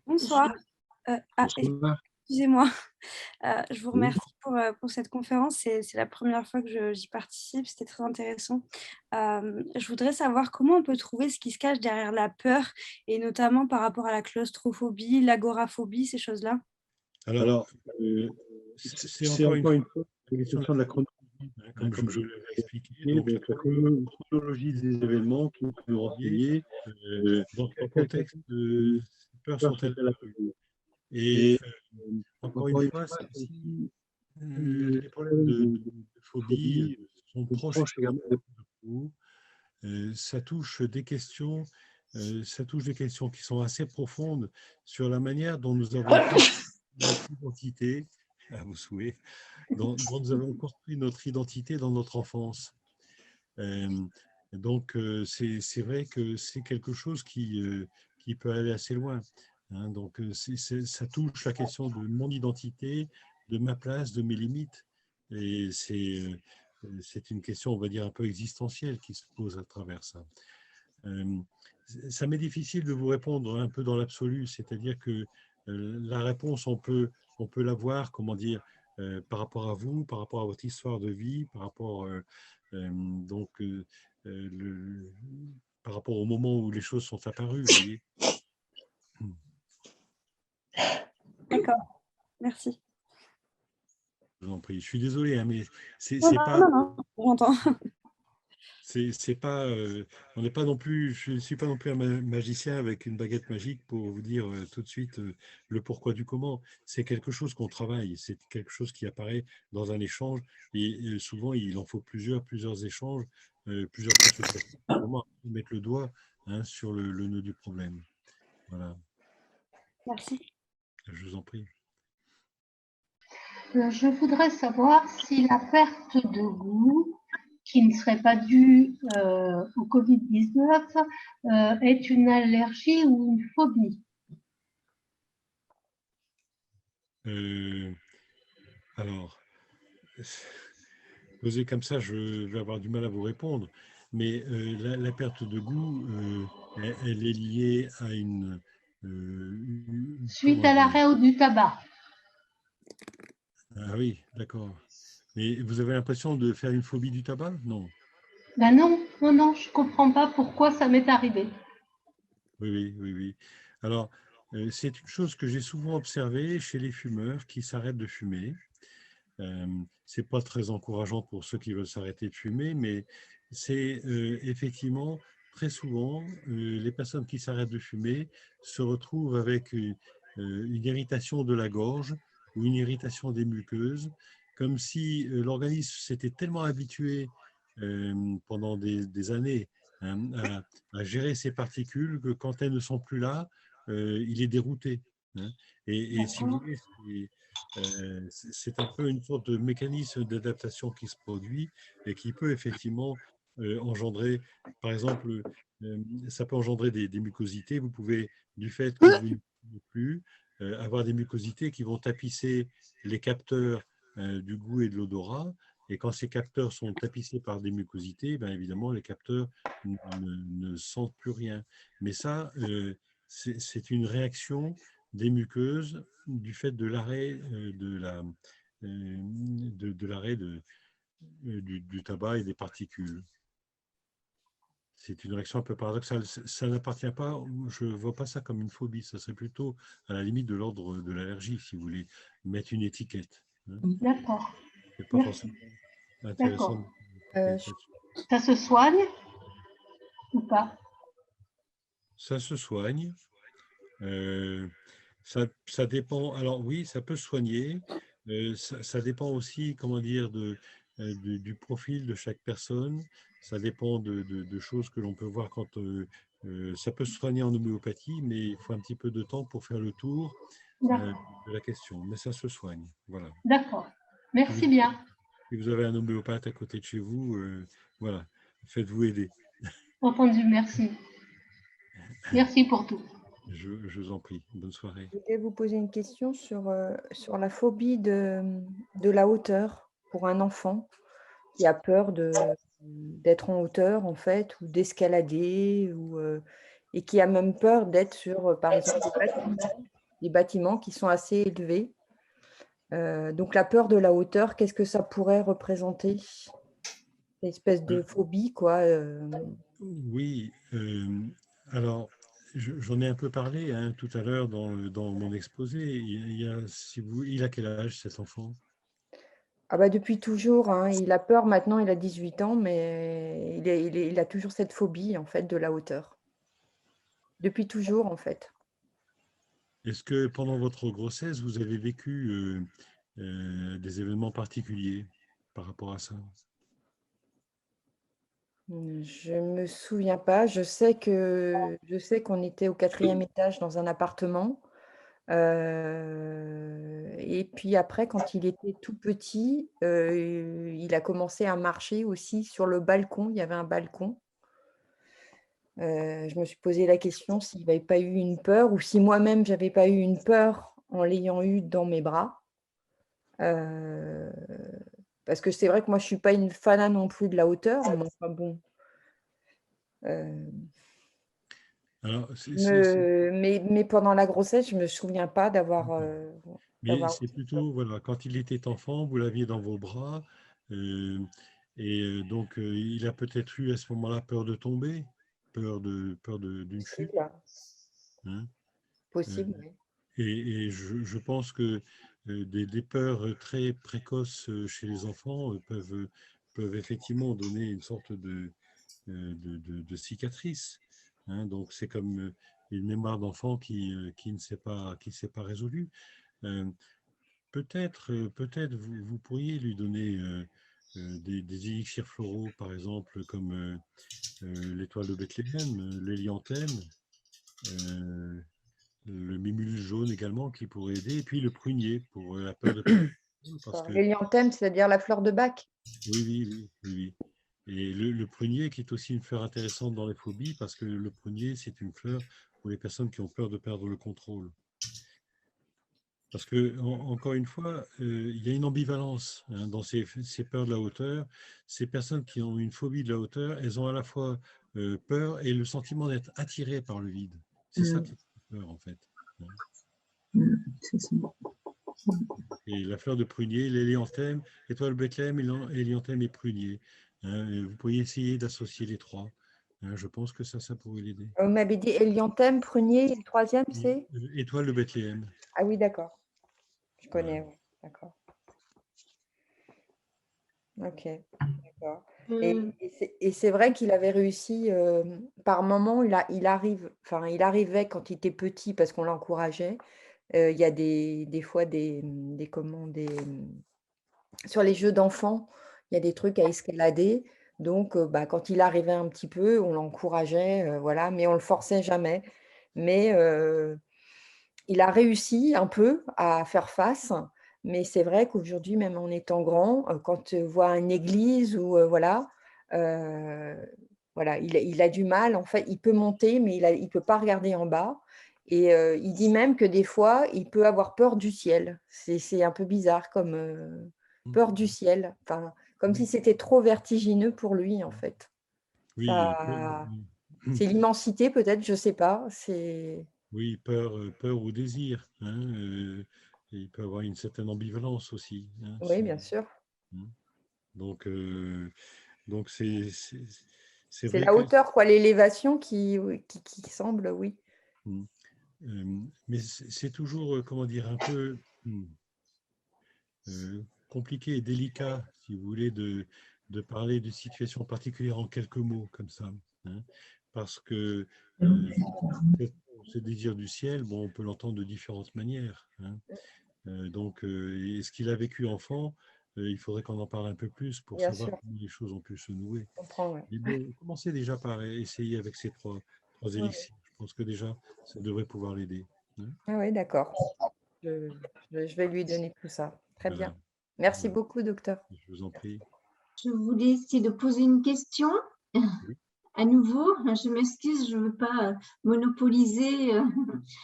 Bonsoir. Bonsoir. Excusez-moi. Je vous Oui. remercie pour cette conférence. C'est la première fois que j'y participe. C'était très intéressant. Je voudrais savoir comment on peut trouver ce qui se cache derrière la peur, et notamment par rapport à la claustrophobie, l'agoraphobie, ces choses-là. Alors, c'est encore une fois une question de la chronologie, comme je l'avais expliqué. Donc, la chronologie des événements qui peut nous renseigner dans quel contexte de peur sont-elles apparues. Et encore une fois, les problèmes de phobie sont proches également de vous. Ça touche des questions qui sont assez profondes sur la manière dont nous avons notre identité, à vos souhaits, dont nous avons construit notre identité dans notre enfance. Donc, c'est vrai que c'est quelque chose qui peut aller assez loin. Hein. Donc, ça touche la question de mon identité, de ma place, de mes limites. Et c'est une question, on va dire, un peu existentielle qui se pose à travers ça. ça m'est difficile de vous répondre un peu dans l'absolu, c'est-à-dire que la réponse, on peut l'avoir, comment dire, par rapport à vous, par rapport à votre histoire de vie, par rapport, donc, par rapport au moment où les choses sont apparues, vous voyez. D'accord, merci. Je vous en prie. Je suis désolé, hein, mais c'est Non, pas... non, non, j'entends. C'est pas, on n'est pas non plus, je ne suis pas non plus un magicien avec une baguette magique pour vous dire tout de suite le pourquoi du comment. C'est quelque chose qu'on travaille, c'est quelque chose qui apparaît dans un échange et souvent il en faut plusieurs échanges, plusieurs consultations pour vraiment mettre le doigt hein, sur le nœud du problème. Voilà, Merci. je vous en prie. Je voudrais savoir si la perte de goût, qui ne serait pas due au Covid-19, est une allergie ou une phobie. Alors, posé comme ça, je vais avoir du mal à vous répondre, mais la perte de goût, elle est liée à une... Suite à l'arrêt du tabac. Ah oui, d'accord. Mais vous avez l'impression de faire une phobie du tabac? Non. Ben non, non, non, je ne comprends pas pourquoi ça m'est arrivé. Oui. Alors, c'est une chose que j'ai souvent observée chez les fumeurs qui s'arrêtent de fumer. C'est pas très encourageant pour ceux qui veulent s'arrêter de fumer, mais c'est effectivement très souvent les personnes qui s'arrêtent de fumer se retrouvent avec une irritation de la gorge ou une irritation des muqueuses, comme si l'organisme s'était tellement habitué pendant des années hein, à gérer ces particules que quand elles ne sont plus là, il est dérouté. Hein. Et si vous voulez, c'est un peu une sorte de mécanisme d'adaptation qui se produit et qui peut effectivement engendrer, par exemple, ça peut engendrer des mucosités. Vous pouvez, du fait que vous ne fumez plus, avoir des mucosités qui vont tapisser les capteurs du goût et de l'odorat. Et quand ces capteurs sont tapissés par des mucosités, ben évidemment, les capteurs ne sentent plus rien. Mais ça, c'est une réaction des muqueuses du fait de l'arrêt du tabac et des particules. C'est une réaction un peu paradoxale. Ça n'appartient pas, je ne vois pas ça comme une phobie, ça serait plutôt à la limite de l'ordre de l'allergie, si vous voulez mettre une étiquette. Hein. D'accord. C'est pas forcément intéressant. Ça se soigne ou pas? Ça se soigne. Ça dépend. Alors oui, ça peut se soigner. Ça dépend aussi, comment dire, du profil de chaque personne. Ça dépend de choses que l'on peut voir quand ça peut se soigner en homéopathie, mais il faut un petit peu de temps pour faire le tour de la question. Mais ça se soigne. Voilà. D'accord. Merci bien. Si vous avez un homéopathe à côté de chez vous, voilà, faites-vous aider. Entendu, merci. Merci pour tout. Je vous en prie. Bonne soirée. Je voulais vous poser une question sur la phobie de la hauteur pour un enfant qui a peur d'être en hauteur, en fait, ou d'escalader, et qui a même peur d'être sur, par exemple, des bâtiments qui sont assez élevés. Donc, la peur de la hauteur, qu'est-ce que ça pourrait représenter? Une espèce de phobie, quoi. Oui, alors j'en ai un peu parlé hein, tout à l'heure dans mon exposé. Il a quel âge cet enfant? Ah bah depuis toujours, hein, il a peur maintenant, il a 18 ans, mais il a toujours cette phobie en fait de la hauteur. Depuis toujours en fait. Est-ce que pendant votre grossesse, vous avez vécu des événements particuliers par rapport à ça? Je ne me souviens pas. Je sais qu'on était au 4e étage dans un appartement. Et puis après, quand il était tout petit, il a commencé à marcher aussi sur le balcon. Il y avait un balcon. Je me suis posé la question s'il n'avait pas eu une peur ou si moi-même, j'avais pas eu une peur en l'ayant eu dans mes bras. Parce que c'est vrai que moi, je ne suis pas une fanat non plus de la hauteur. Mais enfin bon. Alors, Mais pendant la grossesse, je ne me souviens pas d'avoir mais c'est plutôt, voilà, quand il était enfant, vous l'aviez dans vos bras, donc il a peut-être eu à ce moment-là peur de tomber, d'une chute. possible. Hein. Possible, oui. Et je pense que des peurs très précoces chez les enfants peuvent effectivement donner une sorte de cicatrice. Hein. Donc c'est comme une mémoire d'enfant qui ne s'est pas résolue. Peut-être vous pourriez lui donner des élixirs floraux, par exemple, comme l'étoile de Bethléem, l'hélianthème, le mimulus jaune également qui pourrait aider, et puis le prunier pour la peur de parce que L'hélianthème, c'est-à-dire la fleur de bac? oui. Et le prunier qui est aussi une fleur intéressante dans les phobies, parce que le prunier, c'est une fleur pour les personnes qui ont peur de perdre le contrôle. Parce que, encore une fois, il y a une ambivalence dans ces peurs de la hauteur. Ces personnes qui ont une phobie de la hauteur, elles ont à la fois peur et le sentiment d'être attirées par le vide. C'est ça qui fait peur, en fait. C'est ça. Et la fleur de prunier, l'hélianthème, étoile Bethléem, hélianthème et prunier. Vous pourriez essayer d'associer les trois. Je pense que ça pourrait l'aider. Vous m'avez dit hélianthème, prunier, et le troisième, c'est? Étoile de Bethléem. Ah oui, d'accord. Je connais, oui. D'accord. Ok, d'accord. Et c'est vrai qu'il avait réussi, par moment, il arrivait quand il était petit, parce qu'on l'encourageait. Il y a des fois sur les jeux d'enfants, il y a des trucs à escalader. Donc, quand il arrivait un petit peu, on l'encourageait, voilà, mais on le forçait jamais. Mais il a réussi un peu à faire face. Mais c'est vrai qu'aujourd'hui, même en étant grand, quand on voit une église ou voilà, il a du mal. En fait, il peut monter, mais il peut pas regarder en bas. Et il dit même que des fois, il peut avoir peur du ciel. C'est un peu bizarre comme peur du ciel. Enfin, comme si c'était trop vertigineux pour lui, en fait. Oui, C'est l'immensité, peut-être, je sais pas. Oui, peur ou désir. Il peut avoir une certaine ambivalence aussi. Oui, bien sûr. Donc c'est C'est vrai la que... hauteur, quoi, l'élévation qui semble, oui. Mais c'est toujours, comment dire, un peu compliqué et délicat, si vous voulez, de parler d'une situation particulière en quelques mots, comme ça. Parce que ce désir du ciel, bon, on peut l'entendre de différentes manières. Donc, ce qu'il a vécu enfant, il faudrait qu'on en parle un peu plus pour Bien savoir sûr. comment les choses ont pu se nouer. Je comprends, ouais. Mais bon, commencez déjà par essayer avec ces trois élixirs. Je pense que déjà, ça devrait pouvoir l'aider. Ah oui, d'accord. Je vais lui donner tout ça. Très Voilà. bien. Merci beaucoup, docteur. Je vous en prie. Je voulais essayer de poser une question. À nouveau, je m'excuse, je ne veux pas monopoliser.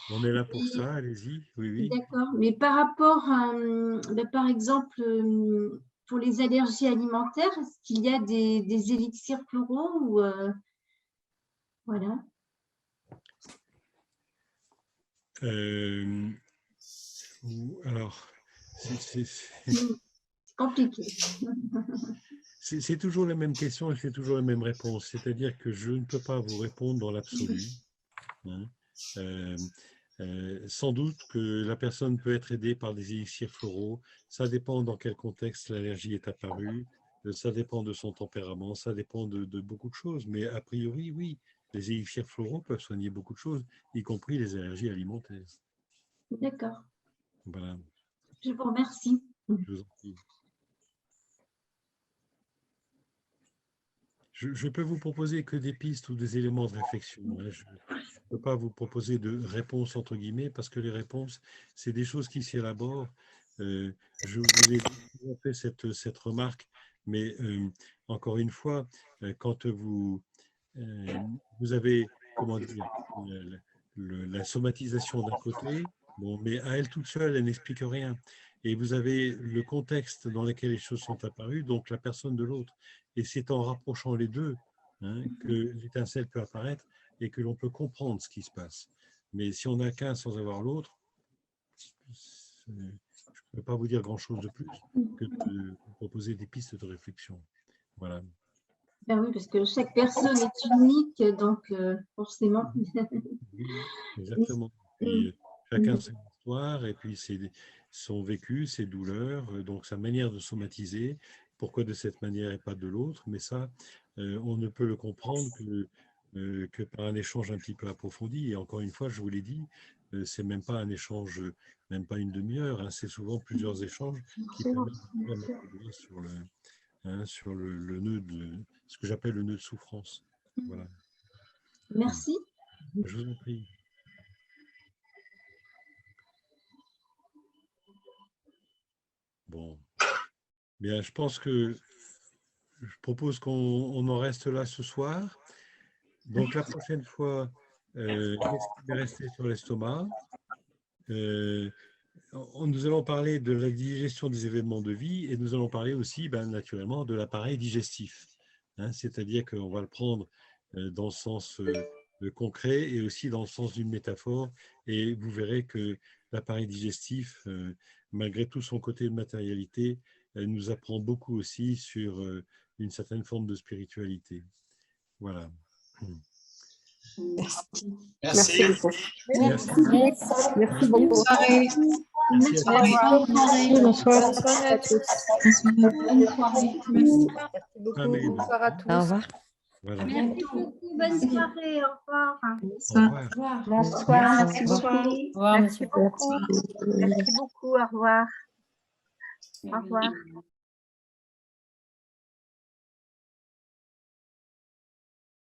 On est là pour ça, allez-y. Oui. D'accord, mais par rapport à, par exemple, pour les allergies alimentaires, est-ce qu'il y a des élixirs floraux ou voilà. Alors, c'est compliqué. C'est toujours la même question et c'est toujours la même réponse. C'est-à-dire que je ne peux pas vous répondre dans l'absolu. Sans doute que la personne peut être aidée par des élixirs floraux. Ça dépend dans quel contexte l'allergie est apparue. Ça dépend de son tempérament. Ça dépend de beaucoup de choses. Mais a priori, oui, les élixirs floraux peuvent soigner beaucoup de choses, y compris les allergies alimentaires. D'accord. Voilà. Je vous remercie. Je vous en prie. Je peux vous proposer que des pistes ou des éléments de réflexion. Je ne peux pas vous proposer de réponses entre guillemets parce que les réponses, c'est des choses qui s'y élaborent. Je vous ai fait cette remarque, mais encore une fois, quand vous avez, comment dire, la somatisation d'un côté, bon, mais à elle toute seule, elle n'explique rien. Et vous avez le contexte dans lequel les choses sont apparues, donc la personne de l'autre. Et c'est en rapprochant les deux que l'étincelle peut apparaître. et que l'on peut comprendre ce qui se passe. Mais si on n'a qu'un sans avoir l'autre, je ne peux pas vous dire grand-chose de plus que de vous proposer des pistes de réflexion. Voilà. Ben oui, parce que chaque personne est unique, donc forcément. Oui, exactement. Puis, chacun sa histoire et puis son vécu, ses douleurs, donc sa manière de somatiser. Pourquoi de cette manière et pas de l'autre? Mais ça, on ne peut le comprendre que par un échange un petit peu approfondi. Et encore une fois, je vous l'ai dit, c'est même pas un échange, même pas une demi-heure, hein, c'est souvent plusieurs échanges qui permettent de mettre le doigt sur le nœud de ce que j'appelle le nœud de souffrance. Voilà. Merci. Je vous en prie. Bon, bien, je pense que je propose qu'on en reste là ce soir. Donc la prochaine fois, qu'est-ce qui va rester sur l'estomac? Nous allons parler de la digestion des événements de vie et nous allons parler aussi, naturellement, de l'appareil digestif. Hein, c'est-à-dire qu'on va le prendre dans le sens concret et aussi dans le sens d'une métaphore. Et vous verrez que l'appareil digestif, malgré tout son côté de matérialité, nous apprend beaucoup aussi sur une certaine forme de spiritualité. Voilà. Merci. Merci. Merci beaucoup. Bonne soirée. Merci à tous. Bonsoir. Bonsoir à tous. Bonne soirée. Merci beaucoup. Amen. Bonsoir à tous. Au revoir. Voilà. Merci beaucoup. Bonne soirée. Au revoir. Au revoir. Bonsoir. Merci beaucoup. Bonsoir. Au revoir, monsieur. Merci beaucoup. Au revoir. Au revoir.